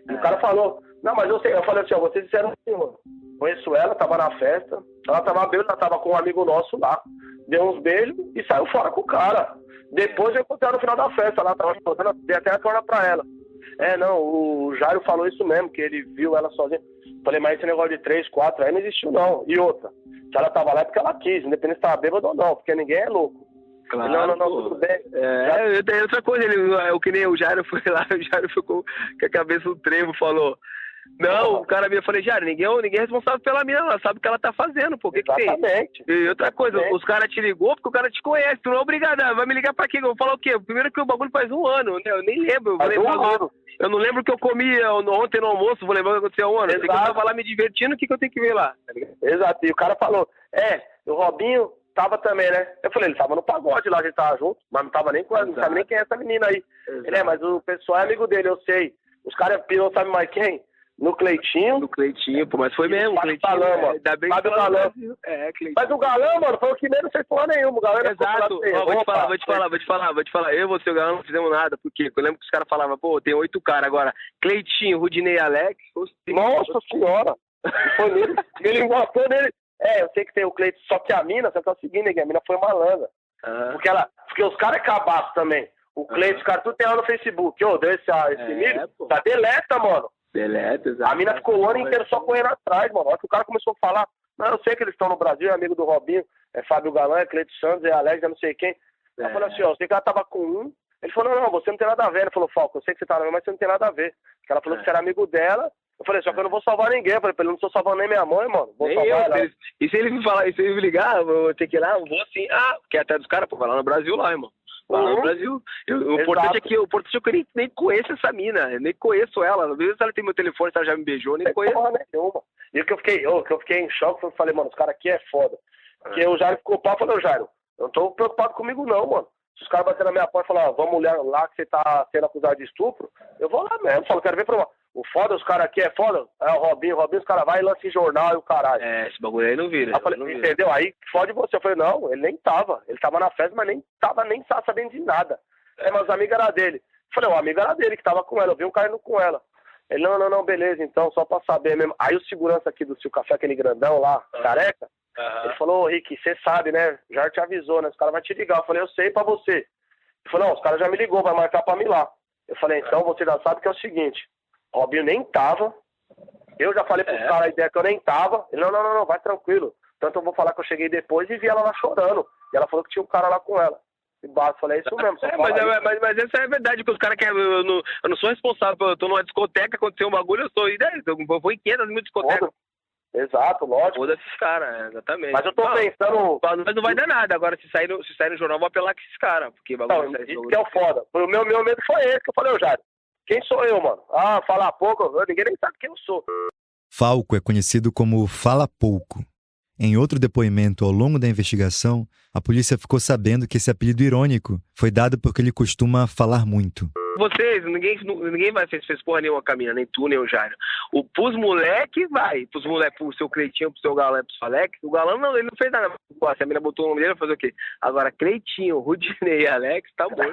E o cara falou, não, mas eu sei, eu falei assim, ó, vocês disseram assim, mano. Conheço ela, tava na festa, ela tava bêbada, tava com um amigo nosso lá. Deu uns beijos e saiu fora com o cara. Depois eu encontrei ela no final da festa lá, tava chorando, dei até a torna pra ela. Não, o Jairo falou isso mesmo, que ele viu ela sozinha. Falei, mas esse negócio de 3, 4 aí não existiu não. E outra, se ela tava lá é porque ela quis, independente se tava bêbada ou não, porque ninguém é louco. Claro, não, tudo bem. Tem outra coisa, que nem o Jairo foi lá, o Jairo ficou com a cabeça no trevo, falou... Não, o cara me falou, Jairo, ninguém é responsável pela mina, ela sabe o que ela tá fazendo, pô, o que tem? E outra coisa, os caras te ligou porque o cara te conhece, tu não é obrigado, vai me ligar pra quê? Eu vou falar o quê? Primeiro que o bagulho faz 1 ano, né? Eu nem lembro. Eu não lembro o que eu comi ontem no almoço, vou lembrar o que aconteceu ontem. Eu tava lá me divertindo, o que eu tenho que ver lá? Tá ligado? Exato, e o cara falou, o Robinho tava também, né? Eu falei, ele tava no pagode lá, a gente tava junto, mas não tava nem com ela, não sabe nem quem é essa menina aí. Ele mas o pessoal é amigo dele, eu sei. Os caras pirou, sabe mais quem? No Cleitinho. No Cleitinho, pô, mas foi mesmo. O Galã, mano. Ainda bem Sabe o Galã? Cleitinho. Mas o Galã, mano, foi o que menos fez porra nenhuma. O Galã Exato. Vou te falar. Eu e você e o Galã não fizemos nada, porque eu lembro que os caras falavam, pô, tem 8 caras agora. Cleitinho, Rudinei e Alex. Nossa senhora. Foi nele. Ele botou nele. Eu sei que tem o Cleitinho, só que a mina, você tá seguindo, a mina foi malandra. Porque os caras é cabaço também. O Cleitinho, os caras tudo tem lá no Facebook. Deu esse milho, tá deleta, mano. Deleta, exato. A mina ficou o ano inteiro só correndo atrás, mano. Olha que o cara começou a falar. Não, eu sei que eles estão no Brasil, é amigo do Robinho, é Fábio Galã, é Cleiton Santos, é Alex, é não sei quem. Eu falei assim, eu sei que ela tava com um. Ele falou, não, você não tem nada a ver. Ele falou, Falco, eu sei que você tá na minha, mas você não tem nada a ver. Porque ela falou que você era amigo dela. Eu falei, só que eu não vou salvar ninguém. Eu falei, eu não tô salvando nem minha mãe, mano. Vou salvar ela. E se ele me falar, e se ele me ligar, eu vou ter que ir lá, eu vou assim. Porque até dos caras, pô, vai lá no Brasil lá, irmão. Lá no Brasil. O importante é que eu nem conheço essa mina. Eu nem conheço ela. Às vezes ela tem meu telefone, se ela já me beijou, eu nem conheço. Porra nenhuma. E o que eu fiquei em choque, eu falei, mano, os caras aqui é foda. Porque o Jairo ficou pau, eu falei, Jairo, eu não tô preocupado comigo não, mano. Se os caras baterem na minha porta e falar, vamos lá que você tá sendo acusado de estupro, eu vou lá mesmo. Falo, quero ver pra o foda, os caras aqui é foda. É o Robinho, os caras vai e lança em jornal e o caralho. Esse bagulho aí não vira. Eu falei, entendeu? Aí fode você. Eu falei, não, ele nem tava. Ele tava na festa, mas nem tava sabendo de nada. Mas os amigos eram dele. Eu falei, o amigo era dele que tava com ela. Eu vi um cara indo com ela. Ele, não, beleza, então, só pra saber mesmo. Aí o segurança aqui do Sil Café, aquele grandão lá, careca, ele falou, Rick, você sabe, né? Já te avisou, né? Os caras vão te ligar. Eu falei, eu sei pra você. Ele falou, não, os caras já me ligou, vai marcar pra mim lá. Eu falei, então você já sabe que é o seguinte, Robinho nem tava, eu já falei pros caras a ideia que eu nem tava. Ele, não, vai tranquilo. Tanto eu vou falar que eu cheguei depois e vi ela lá chorando. E ela falou que tinha um cara lá com ela. E eu falei, é isso mesmo. Mas essa é a verdade, que os caras querem. Eu não sou responsável, eu tô numa discoteca, aconteceu um bagulho, eu sou. E daí? Eu vou em 500 mil discotecas. Exato, lógico. Foda esses caras, exatamente. Mas eu tô pensando. Mas não vai dar nada. Agora, se sair no jornal, eu vou apelar com esses caras. Porque bagulho. Não, isso que é o foda. O meu medo foi esse que eu falei, Jairo. Quem sou eu, mano? Falar pouco, ninguém nem sabe quem eu sou. Falco é conhecido como Fala Pouco. Em outro depoimento ao longo da investigação, a polícia ficou sabendo que esse apelido irônico foi dado porque ele costuma falar muito. Vocês, ninguém vai fez porra nenhuma com a mina, nem tu, nem o Jairo. Pros moleque, vai. Pros moleque, pro seu Cleitinho, pro seu Galã, pro seu Alex. O Galã, não, ele não fez nada. Se a mina botou o nome dele, vai fazer o quê? Agora, Cleitinho, Rudinei e Alex, tá bom.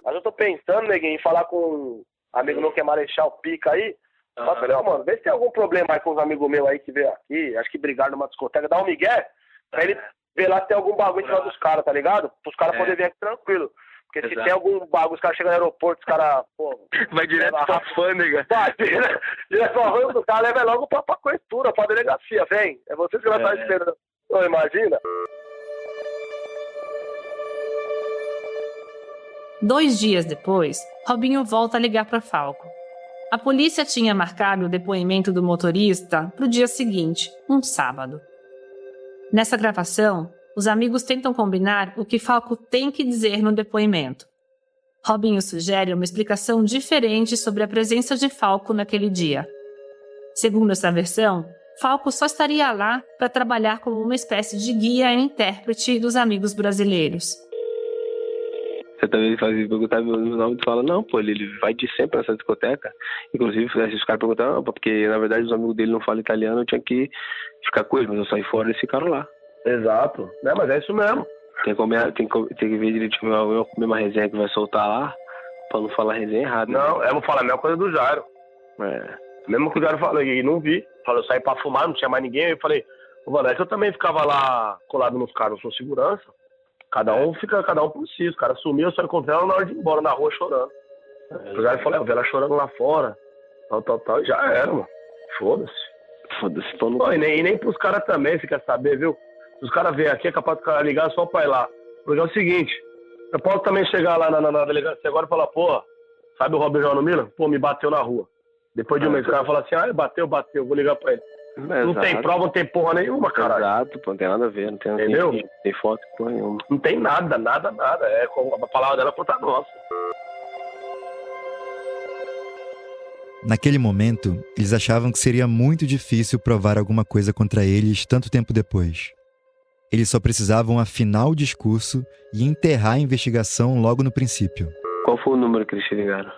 Mas eu tô pensando, neguinho, em falar com um amigo meu que é Marechal Pica aí. Eu falei, mano, vê se tem algum problema aí com os amigos meus aí que veio aqui, acho que brigaram numa discoteca, dá um migué, pra ele ver lá se tem algum bagulho em cima dos caras, tá ligado? Pros caras poderem vir aqui tranquilo. Porque se tem algum bagulho, os caras chegam no aeroporto, os caras, pô... Vai direto pra alfândega. Vai, direto pra alfândega do cara, leva logo pra coestura, pra delegacia, vem. É vocês que vão estar esperando. Não, imagina? 2 dias depois, Robinho volta a ligar para Falco. A polícia tinha marcado o depoimento do motorista para o dia seguinte, um sábado. Nessa gravação, os amigos tentam combinar o que Falco tem que dizer no depoimento. Robinho sugere uma explicação diferente sobre a presença de Falco naquele dia. Segundo essa versão, Falco só estaria lá para trabalhar como uma espécie de guia e intérprete dos amigos brasileiros. Você também faz perguntar meu nome e fala, não, pô, ele vai de sempre nessa discoteca. Inclusive, se os caras perguntaram, porque na verdade os amigos dele não falam italiano, eu tinha que ficar com eles, mas eu saí fora e eles ficaram lá. Exato, mas é isso mesmo. Tem que ver direitinho a mesma resenha que vai soltar lá, pra não falar resenha errada. Não, eu vou falar a mesma coisa do Jairo. Mesmo que o Jairo falou, e não vi. Falou, eu saí pra fumar, não tinha mais ninguém, eu falei, o Vanessa, eu também ficava lá colado nos caras, eu sou segurança. Cada um por si, os caras sumiram, eu só encontrei ela na hora de ir embora, na rua, chorando. O Jairo falou, eu vi ela chorando lá fora, tal, e já era, mano. Foda-se, tô no... Pô, e nem pros caras também, você quer saber, viu? Se os caras vêm aqui, é capaz do cara ligar só pra ir lá. Porque é o seguinte, eu posso também chegar lá na delegacia agora e falar, pô, sabe o Robinho João Miller? Pô, me bateu na rua. Depois de um mês, o cara fala assim, bateu, vou ligar pra ele. Não tem prova, não tem porra nenhuma, caralho. Exato, pô, não tem nada a ver, não tem, entendeu? Tem foto, porra nenhuma. Não tem nada. É a palavra dela contra a nossa. Naquele momento, eles achavam que seria muito difícil provar alguma coisa contra eles tanto tempo depois. Eles só precisavam afinar o discurso e enterrar a investigação logo no princípio. Qual foi o número que eles te ligaram?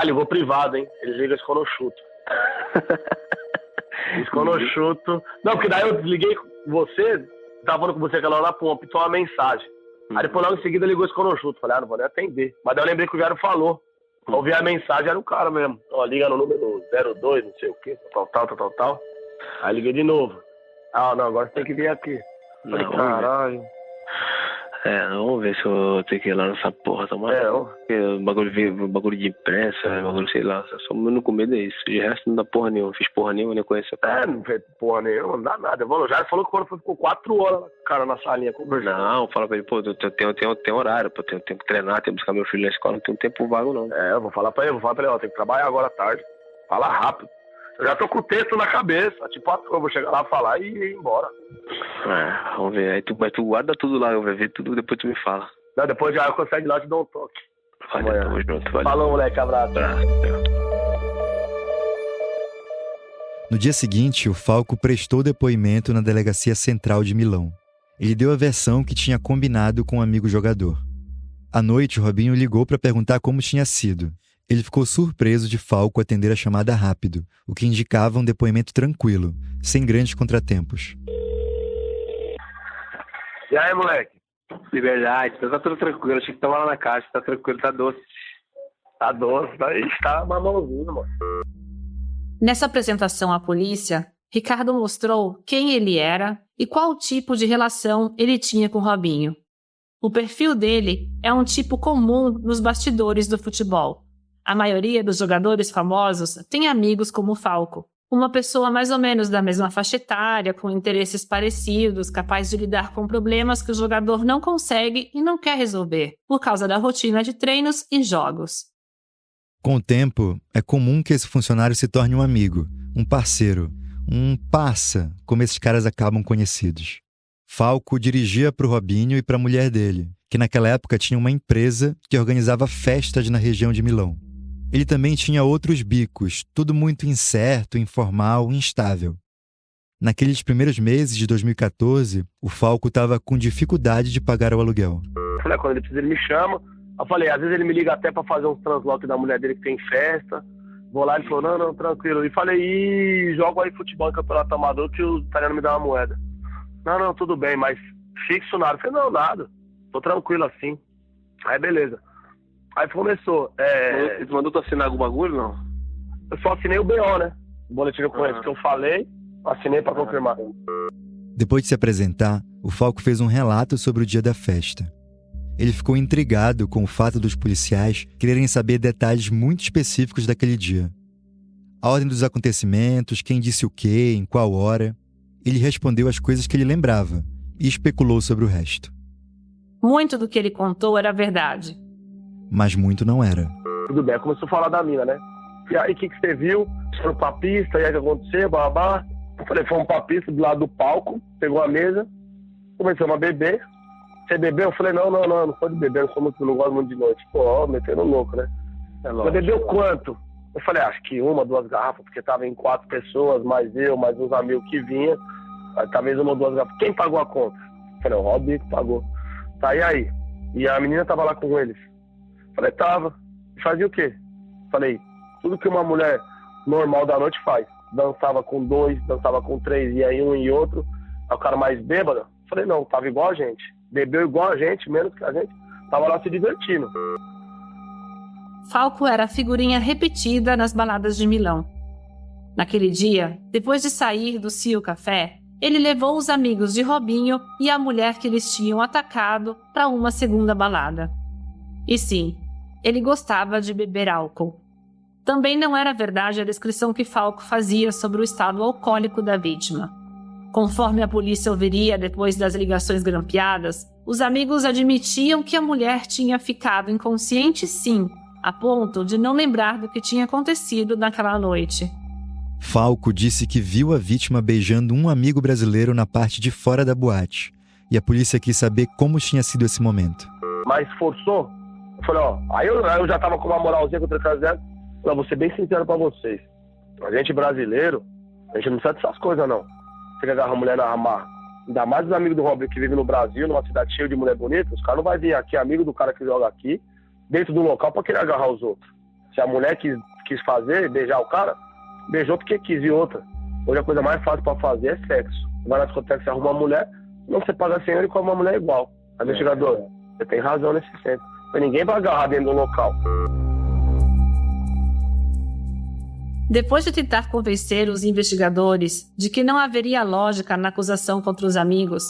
Ligou privado, hein? Eles ligam isso quando eu chuto. Isso quando eu chuto. Não, porque daí eu desliguei com você, tava falando com você aquela hora, pô, apitou uma mensagem. Aí depois logo em seguida ligou isso quando eu chuto. Falei, não vou nem atender. Mas daí eu lembrei que o Jairo falou. Eu ouvi a mensagem, era o cara mesmo. Ó, liga no número 02, não sei o quê, tal. Aí liguei de novo. Não, agora você tem que vir aqui. Falei, caralho. Vamos ver se eu tenho que ir lá nessa porra, tá maluco? Bagulho de imprensa, bagulho, sei lá. Só o meu único medo é isso. De resto não dá porra nenhuma. Fiz porra nenhuma, nem conheço a cara. Não fez porra nenhuma, não dá nada. O Jairo falou que quando ficou 4 horas, cara, na salinha conversando. Não, fala pra ele, pô, tem horário, pô, tenho que treinar, tenho que buscar meu filho na escola, não tem tempo vago, não. Eu vou falar pra ele, ó, tem que trabalhar agora à tarde. Fala rápido. Eu já tô com o texto na cabeça. Tipo, eu vou chegar lá, falar e ir embora. Vamos ver. Aí tu guarda tudo lá, eu vou ver tudo, depois tu me fala. Não, depois já eu consigo lá, te dou um toque. Valeu, tamo junto. Valeu. Falou, moleque, abraço. No dia seguinte, o Falco prestou depoimento na Delegacia Central de Milão. Ele deu a versão que tinha combinado com um amigo jogador. À noite, o Robinho ligou para perguntar como tinha sido. Ele ficou surpreso de Falco atender a chamada rápido, o que indicava um depoimento tranquilo, sem grandes contratempos. E aí, moleque? Liberdade, tá tudo tranquilo. Achei que tava lá na caixa, tá tranquilo, tá doce. Tá doce, tá mamãozinho, mano. Nessa apresentação à polícia, Ricardo mostrou quem ele era e qual tipo de relação ele tinha com Robinho. O perfil dele é um tipo comum nos bastidores do futebol. A maioria dos jogadores famosos tem amigos como o Falco, uma pessoa mais ou menos da mesma faixa etária, com interesses parecidos, capaz de lidar com problemas que o jogador não consegue e não quer resolver, por causa da rotina de treinos e jogos. Com o tempo, é comum que esse funcionário se torne um amigo, um parceiro, um parça, como esses caras acabam conhecidos. Falco dirigia para o Robinho e para a mulher dele, que naquela época tinha uma empresa que organizava festas na região de Milão. Ele também tinha outros bicos, tudo muito incerto, informal, instável. Naqueles primeiros meses de 2014, o Falco estava com dificuldade de pagar o aluguel. Falei, quando ele precisa, ele me chama. Eu falei, às vezes ele me liga até para fazer uns transloques da mulher dele que tem festa. Vou lá, ele falou, não, tranquilo. E falei, jogo aí futebol em campeonato amador que o italiano me dá uma moeda. Não, tudo bem, mas fixo nada. Eu falei, não, nada. Tô tranquilo assim. Aí, beleza. Aí começou. Ele mandou tu assinar algum bagulho, não? Eu só assinei o BO, né? O boletim de ocorrência que eu falei, assinei pra confirmar. Depois de se apresentar, o Falco fez um relato sobre o dia da festa. Ele ficou intrigado com o fato dos policiais quererem saber detalhes muito específicos daquele dia. A ordem dos acontecimentos, quem disse o quê, em qual hora. Ele respondeu as coisas que ele lembrava e especulou sobre o resto. Muito do que ele contou era verdade. Mas muito não era. Tudo bem, começou a falar da mina, né? E aí, o que você viu? Foram pra pista, e aí o que aconteceu? Babá. Eu falei, fomos pra pista do lado do palco, pegou a mesa, começamos a beber. Você bebeu? Eu falei, não sou de beber, não gosto muito de noite. Pô, metendo louco, né? Você bebeu quanto? Eu falei, acho que 1, 2 garrafas, porque tava em 4 pessoas, mais eu, mais uns amigos que vinham. Talvez 1 ou 2 garrafas. Quem pagou a conta? Eu falei, o Robinho que pagou. Tá, e aí? E a menina tava lá com eles. Falei, tava. Fazia o quê? Falei, tudo que uma mulher normal da noite faz. Dançava com 2, dançava com 3, e aí um e outro. Aí o cara mais bêbado. Falei, não, tava igual a gente. Bebeu igual a gente, menos que a gente. Tava lá se divertindo. Falco era a figurinha repetida nas baladas de Milão. Naquele dia, depois de sair do Cio Café, ele levou os amigos de Robinho e a mulher que eles tinham atacado para uma segunda balada. E sim, ele gostava de beber álcool. Também não era verdade a descrição que Falco fazia sobre o estado alcoólico da vítima. Conforme a polícia ouviria depois das ligações grampeadas, os amigos admitiam que a mulher tinha ficado inconsciente sim, a ponto de não lembrar do que tinha acontecido naquela noite. Falco disse que viu a vítima beijando um amigo brasileiro na parte de fora da boate, e a polícia quis saber como tinha sido esse momento. Mas forçou? Eu falei, aí eu já tava com uma moralzinha com o 3x0. Eu vou ser bem sincero pra vocês. A gente brasileiro, a gente não precisa dessas coisas, não. Você quer agarrar a mulher na amarra. Ainda mais os amigos do Robinho que vivem no Brasil, numa cidade cheia de mulher bonita, os caras não vão vir aqui, amigo do cara que joga aqui, dentro do local, pra querer agarrar os outros. Se a mulher quis fazer, beijar o cara, beijou porque quis. E outra, hoje a coisa mais fácil pra fazer é sexo. Você vai na discoteca, você arruma uma mulher, não, você paga 100 euros e come uma mulher igual. Aí, investigador, você tem razão nesse centro. Mas ninguém vai agarrar dentro do local. Depois de tentar convencer os investigadores de que não haveria lógica na acusação contra os amigos,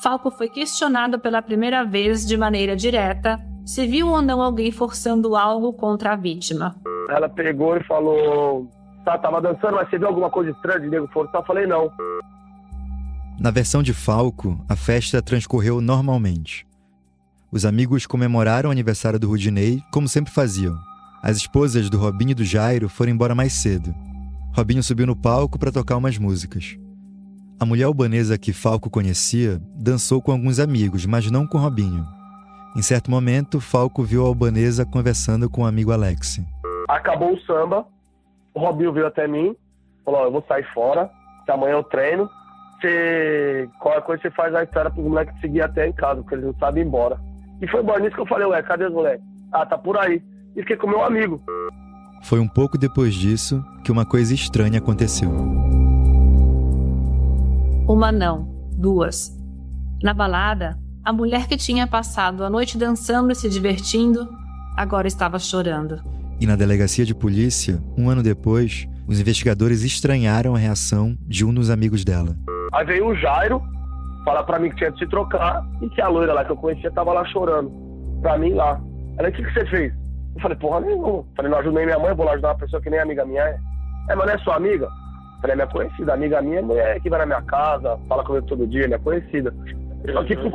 Falco foi questionado pela primeira vez de maneira direta se viu ou não alguém forçando algo contra a vítima. Ela pegou e falou, tava dançando, mas você viu alguma coisa estranha de nego forçar? Eu falei, não. Na versão de Falco, a festa transcorreu normalmente. Os amigos comemoraram o aniversário do Rudinei, como sempre faziam. As esposas do Robinho e do Jairo foram embora mais cedo. Robinho subiu no palco para tocar umas músicas. A mulher albanesa que Falco conhecia dançou com alguns amigos, mas não com Robinho. Em certo momento, Falco viu a albanesa conversando com o amigo Alex. Acabou o samba, o Robinho veio até mim, falou, eu vou sair fora, que amanhã eu treino. Qualquer coisa você faz a história pros moleques seguir até em casa, porque eles não sabem ir embora. E foi embora nisso que eu falei, ué, cadê os moleques? Ah, tá por aí. E fiquei com meu amigo. Foi um pouco depois disso que uma coisa estranha aconteceu. Uma não, duas. Na balada, a mulher que tinha passado a noite dançando e se divertindo, agora estava chorando. E na delegacia de polícia, um ano depois, os investigadores estranharam a reação de um dos amigos dela. Aí veio o Jairo, falar pra mim que tinha de se trocar e que a loira lá que eu conhecia tava lá chorando. Pra mim lá. Ela, o que você fez? Eu falei, porra nenhuma. Falei, não ajudei minha mãe, vou lá ajudar uma pessoa que nem amiga minha é. Mas não é sua amiga? Eu falei, é minha conhecida. Amiga minha é mulher que vai na minha casa, fala comigo todo dia, minha conhecida. Só que por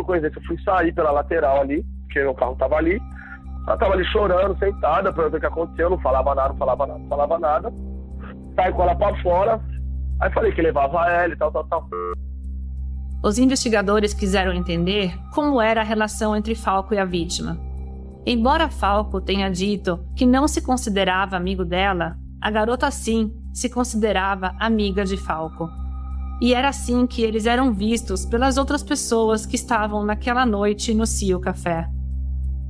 coincidência, eu fui sair pela lateral ali, porque meu carro tava ali. Ela tava ali chorando, sentada, pra ver o que aconteceu, não falava nada. Saí com ela pra fora, aí falei que levava ela e tal. Os investigadores quiseram entender como era a relação entre Falco e a vítima. Embora Falco tenha dito que não se considerava amigo dela, a garota sim se considerava amiga de Falco. E era assim que eles eram vistos pelas outras pessoas que estavam naquela noite no Cio Café.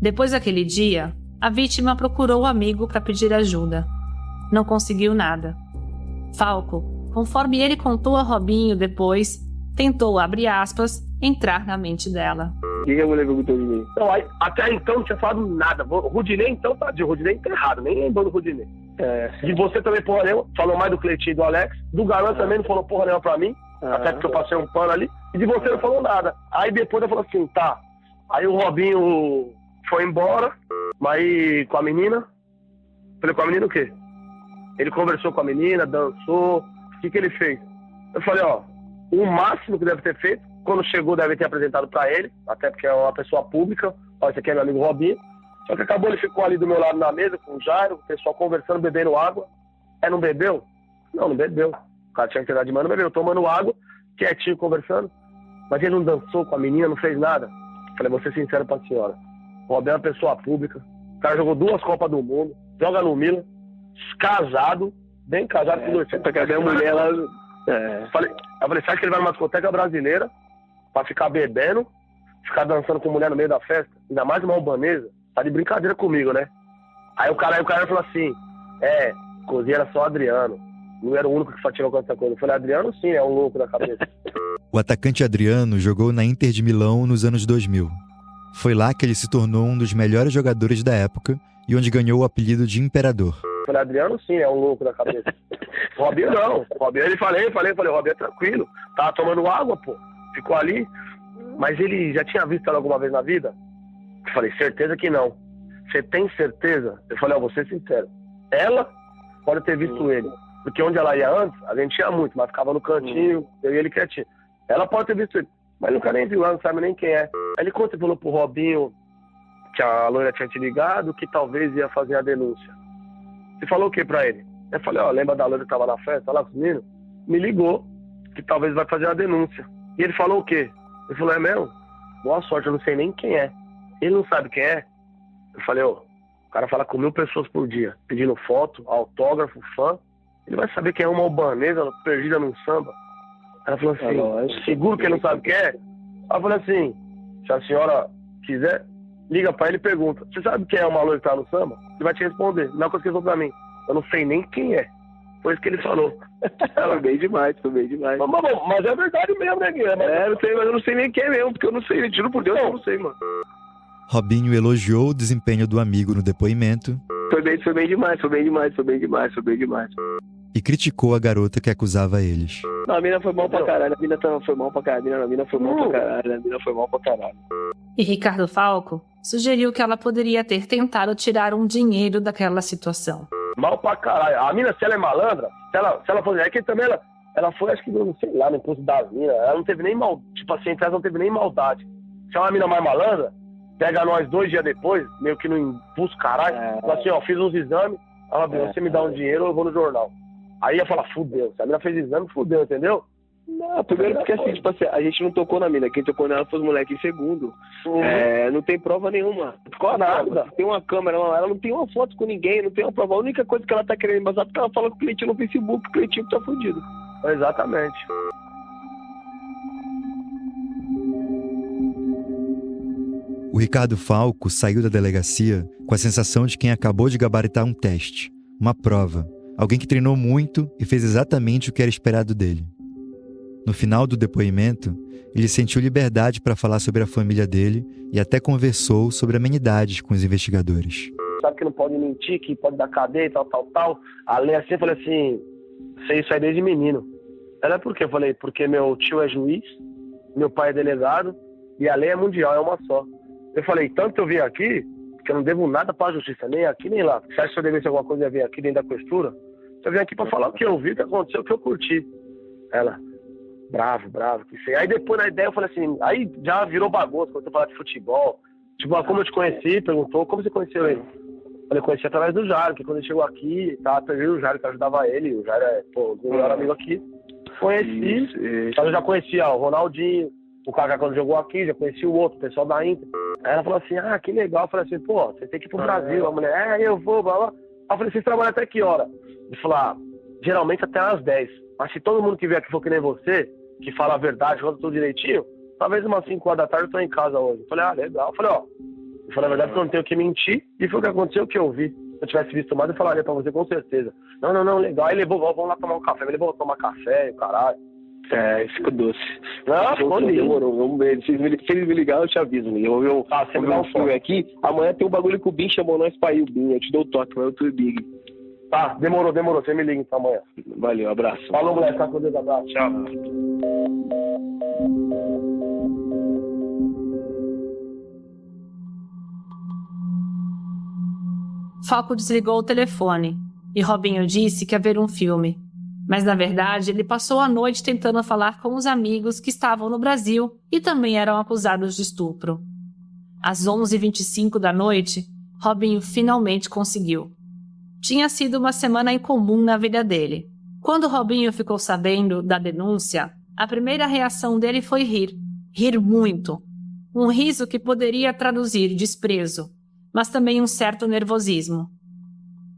Depois daquele dia, a vítima procurou o amigo para pedir ajuda. Não conseguiu nada. Falco, conforme ele contou a Robinho depois, tentou, abre aspas, entrar na mente dela. O que a mulher perguntou de mim? Então, aí, até então não tinha falado nada. O Rudinei, então, tá de Rudinei enterrado, nem lembrou do Rudinei. De você também, porra nenhuma, falou mais do Cleitinho e do Alex. Do Galan também não falou porra nenhuma pra mim, até porque eu passei um pano ali. E de você não falou nada. Aí depois eu falei assim, tá. Aí o Robinho foi embora, mas com a menina. Falei, com a menina o quê? Ele conversou com a menina, dançou. O que ele fez? Eu falei, ó, o máximo que deve ter feito, quando chegou deve ter apresentado pra ele, até porque é uma pessoa pública. Ó, esse aqui é meu amigo Robinho. Só que acabou, ele ficou ali do meu lado na mesa com o Jairo, o pessoal conversando, bebendo água. Não bebeu? Não bebeu. O cara tinha que ter dado de mano, não bebeu. Tomando água, quietinho, conversando. Mas ele não dançou com a menina, não fez nada. Falei, vou ser sincero pra senhora. O Robinho é uma pessoa pública. O cara jogou 2 Copas do Mundo, joga no Milan, casado, bem casado com 2 filhos. Cadê a mulher lá? Eu falei, você acha que ele vai numa discoteca brasileira pra ficar bebendo, ficar dançando com mulher no meio da festa? Ainda mais uma albanesa? Tá de brincadeira comigo, né? Aí o cara falou assim, cozinha era só Adriano. Não era o único que só tirou com essa coisa. Eu falei, Adriano sim, é um louco da cabeça. O atacante Adriano jogou na Inter de Milão nos anos 2000. Foi lá que ele se tornou um dos melhores jogadores da época e onde ganhou o apelido de Imperador. Eu falei, Adriano sim, é um louco da cabeça. Robinho não. Robinho, ele falei, Robinho é tranquilo. Tava tomando água, pô. Ficou ali. Mas ele já tinha visto ela alguma vez na vida? Eu falei, certeza que não. Você tem certeza? Eu falei, vou ser sincero. Ela pode ter visto ele. Porque onde ela ia antes, a gente tinha muito, mas ficava no cantinho, eu e ele quietinho. Ela pode ter visto ele, mas nunca nem viu ela, não sabe nem quem é. Aí ele conta e falou pro Robinho que a loira tinha te ligado, que talvez ia fazer a denúncia. Você falou o que pra ele? Eu falei, lembra da loira que tava na festa, lá com os meninos? Me ligou, que talvez vai fazer a denúncia. E ele falou o quê? Ele falou, é mesmo? Boa sorte, eu não sei nem quem é. Ele não sabe quem é? Eu falei, o cara fala com 1000 pessoas por dia, pedindo foto, autógrafo, fã. Ele vai saber quem é uma albanesa perdida num samba. Ela falou assim, seguro que ele não sabe quem é? Ela falou assim, se a senhora quiser, liga pra ele e pergunta, você sabe quem é o maluco que tá no samba? Ele vai te responder. Não é coisa que ele falou pra mim. Eu não sei nem quem é. Foi isso que ele falou. Foi bem demais. Mas é verdade mesmo, né, Guilherme? Não sei, mas eu não sei nem quem é mesmo, porque eu não sei, juro por Deus, eu não sei, mano. Robinho elogiou o desempenho do amigo no depoimento. Foi bem demais. E criticou a garota que acusava eles. Não, a mina foi mal pra caralho, a mina foi mal pra caralho. E Ricardo Falco sugeriu que ela poderia ter tentado tirar um dinheiro daquela situação. Mal pra caralho. A mina, se ela é malandra, se ela for... É que também ela foi, acho que, não sei lá, no impulso da mina. Ela não teve nem tipo assim, ela não teve nem maldade. Se é uma mina mais malandra, pega nós 2 dias depois, meio que no impulso, caralho. Fala assim, fiz uns exames, você me dá um dinheiro, eu vou no jornal. Aí ia falar, fudeu. Se a mina fez exame, fudeu, entendeu? Não, primeiro porque assim, tipo assim, a gente não tocou na mina, quem tocou nela foi os moleques em segundo. Não tem prova nenhuma. Não ficou nada. Tem uma câmera, ela não tem uma foto com ninguém, não tem uma prova. A única coisa que ela tá querendo embasar é porque ela fala com o cliente no Facebook, o cliente tá fudido. Exatamente. O Ricardo Falco saiu da delegacia com a sensação de quem acabou de gabaritar um teste, uma prova. Alguém que treinou muito e fez exatamente o que era esperado dele. No final do depoimento, ele sentiu liberdade para falar sobre a família dele e até conversou sobre amenidades com os investigadores. Sabe que não pode mentir, que pode dar cadeia e tal. A lei assim, eu falei assim, sei isso aí desde menino. Ela, por quê? Eu falei, porque meu tio é juiz, meu pai é delegado e a lei é mundial, é uma só. Eu falei, tanto eu vim aqui, que eu não devo nada para a justiça, nem aqui nem lá. Você acha que se eu devesse alguma coisa, eu ia vir aqui dentro da questura? Eu vim aqui para falar o que eu vi, o que aconteceu, o que eu curti. Ela, bravo, que sei. Aí depois na ideia eu falei assim, aí já virou bagunça, quando você falar de futebol. Tipo, como eu te conheci, perguntou, como você conheceu ele? Eu falei, conheci através do Jairo, que quando ele chegou aqui, tava perdendo o Jairo, que ajudava ele, o Jairo é, o meu melhor amigo aqui. Conheci, mas eu já conhecia o Ronaldinho, o Kaká quando jogou aqui, já conheci o outro, o pessoal da Inter. Aí ela falou assim, que legal. Eu falei assim, pô, você tem que ir pro Brasil. A mulher, eu vou, blá, blá. Aí eu falei, vocês trabalham até que hora? Ele falou, geralmente até às 10. Mas se todo mundo que vier aqui for que nem você, que fala a verdade, conta tudo direitinho, talvez umas 5 horas da tarde eu tô em casa hoje. Eu falei, legal. Eu falei, eu falei, na verdade, eu não tenho que mentir, e foi o que aconteceu, o que eu vi. Se eu tivesse visto mais, eu falaria pra você com certeza. Não, legal. Aí levou, vamos lá tomar um café. Ele levou tomar café, o caralho. Ficou doce. Não, ficou lindo. Demorou, vamos ver. Se eles me ligarem, eu te aviso. Eu vou ver um filme aqui. Amanhã tem um bagulho que o Bin chamou nós pra ir, o Bin. Eu te dou o toque, mas eu tô Big. Tá, demorou. Você me liga então amanhã. Valeu, abraço. Falou, moleque. Tá com Deus, abraço. Tchau. Falco desligou o telefone e Robinho disse que ia ver um filme. Mas, na verdade, ele passou a noite tentando falar com os amigos que estavam no Brasil e também eram acusados de estupro. Às 11h25 da noite, Robinho finalmente conseguiu. Tinha sido uma semana incomum na vida dele. Quando Robinho ficou sabendo da denúncia, a primeira reação dele foi rir. Rir muito. Um riso que poderia traduzir desprezo, mas também um certo nervosismo.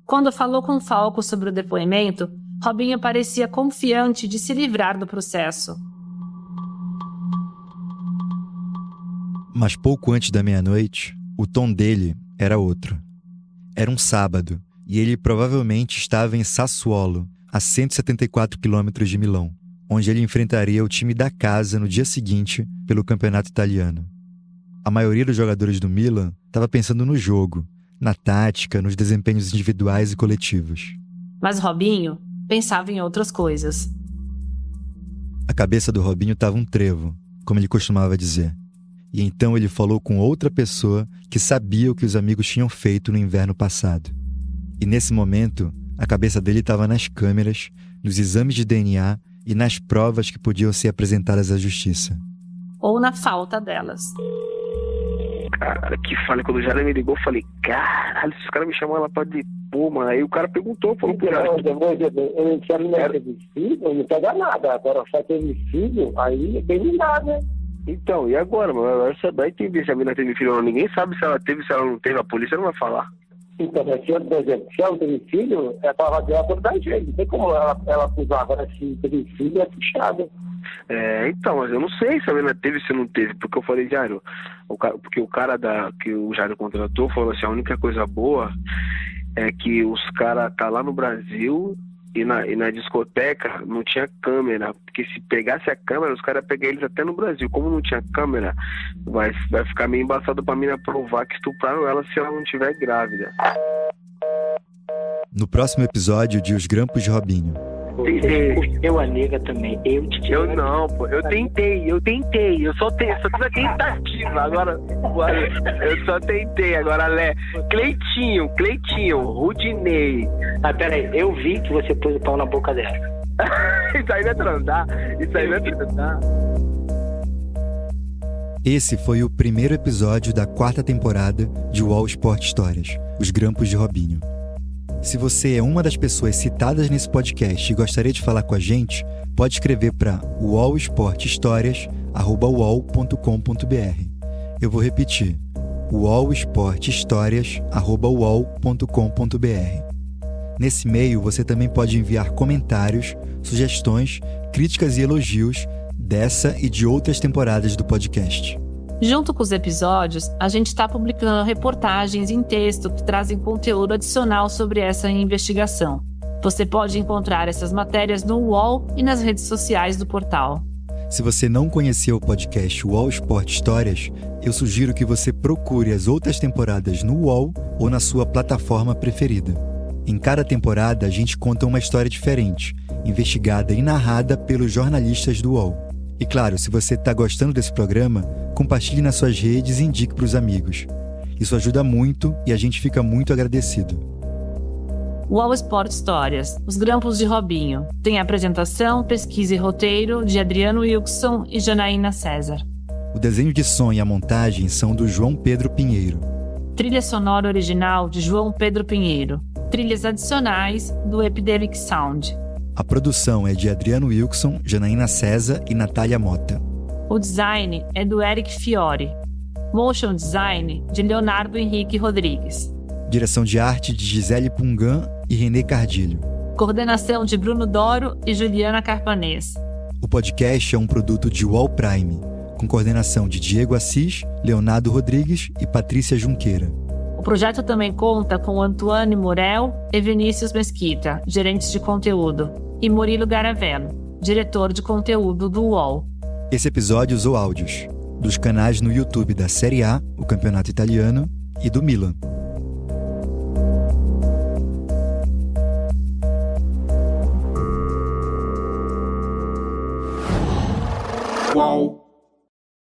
Quando falou com Falco sobre o depoimento, Robinho parecia confiante de se livrar do processo. Mas pouco antes da meia-noite, o tom dele era outro. Era um sábado, e ele provavelmente estava em Sassuolo, a 174 quilômetros de Milão, onde ele enfrentaria o time da casa no dia seguinte pelo campeonato italiano. A maioria dos jogadores do Milan estava pensando no jogo, na tática, nos desempenhos individuais e coletivos. Mas Robinho pensava em outras coisas. A cabeça do Robinho estava um trevo, como ele costumava dizer. E então ele falou com outra pessoa que sabia o que os amigos tinham feito no inverno passado. E nesse momento, a cabeça dele estava nas câmeras, nos exames de DNA e nas provas que podiam ser apresentadas à justiça. Ou na falta delas. Cara, que falha. Quando o Jair me ligou, eu falei, caralho, esses caras me chamaram lá pra depor, mano. Aí o cara perguntou, falou pro cara. Eu não quero nem ter filho, não pega nada. Agora só teve filho, aí é bem nada, né? Então, e agora, mano? Agora você vai entender se a menina teve filho ou não. Ninguém sabe se ela teve, se ela não teve. A polícia não vai falar. Então, por exemplo, se ela não teve filho, é pra radiar toda a gente. Não tem como ela acusar. Agora, se teve filho, é puxado. Então, mas eu não sei se a menina teve ou se não teve, porque eu falei, Jairo, porque o cara que o Jairo contratou falou assim, a única coisa boa é que os caras tá lá no Brasil e na discoteca não tinha câmera, porque se pegasse a câmera, os caras iam pegar eles até no Brasil. Como não tinha câmera, vai ficar meio embaçado pra menina provar que estupraram ela se ela não estiver grávida. No próximo episódio de Os Grampos de Robinho. Eu a nega também. Eu não, pô. Eu tentei. Eu só fiz a tentativa. Agora, eu só tentei. Agora, Cleitinho, Rudinei. Ah, peraí. Eu vi que você pôs o pau na boca dela. Isso aí vai transar. Esse foi o primeiro episódio da 4ª temporada de UOL Sport Histórias, Os Grampos de Robinho. Se você é uma das pessoas citadas nesse podcast e gostaria de falar com a gente, pode escrever para uolsporthistorias@uol.com.br. Eu vou repetir, uolsporthistorias@uol.com.br. Nesse e-mail você também pode enviar comentários, sugestões, críticas e elogios dessa e de outras temporadas do podcast. Junto com os episódios, a gente está publicando reportagens em texto que trazem conteúdo adicional sobre essa investigação. Você pode encontrar essas matérias no UOL e nas redes sociais do portal. Se você não conheceu o podcast UOL Sport Histórias, eu sugiro que você procure as outras temporadas no UOL ou na sua plataforma preferida. Em cada temporada, a gente conta uma história diferente, investigada e narrada pelos jornalistas do UOL. E claro, se você está gostando desse programa, compartilhe nas suas redes e indique para os amigos. Isso ajuda muito e a gente fica muito agradecido. UOL Sport Histórias, Os Grampos de Robinho. Tem apresentação, pesquisa e roteiro de Adriano Wilson e Janaína César. O desenho de som e a montagem são do João Pedro Pinheiro. Trilha sonora original de João Pedro Pinheiro. Trilhas adicionais do Epidemic Sound. A produção é de Adriano Wilson, Janaína César e Natália Mota. O design é do Eric Fiore. Motion design de Leonardo Henrique Rodrigues. Direção de arte de Gisele Pungan e Renê Cardilho. Coordenação de Bruno Doro e Juliana Carpanês. O podcast é um produto de UOL Prime, com coordenação de Diego Assis, Leonardo Rodrigues e Patrícia Junqueira. O projeto também conta com Antoine Morel e Vinícius Mesquita, gerentes de conteúdo, e Murilo Garavello, diretor de conteúdo do UOL. Esse episódio usou áudios dos canais no YouTube da Série A, o campeonato italiano, e do Milan. UOL.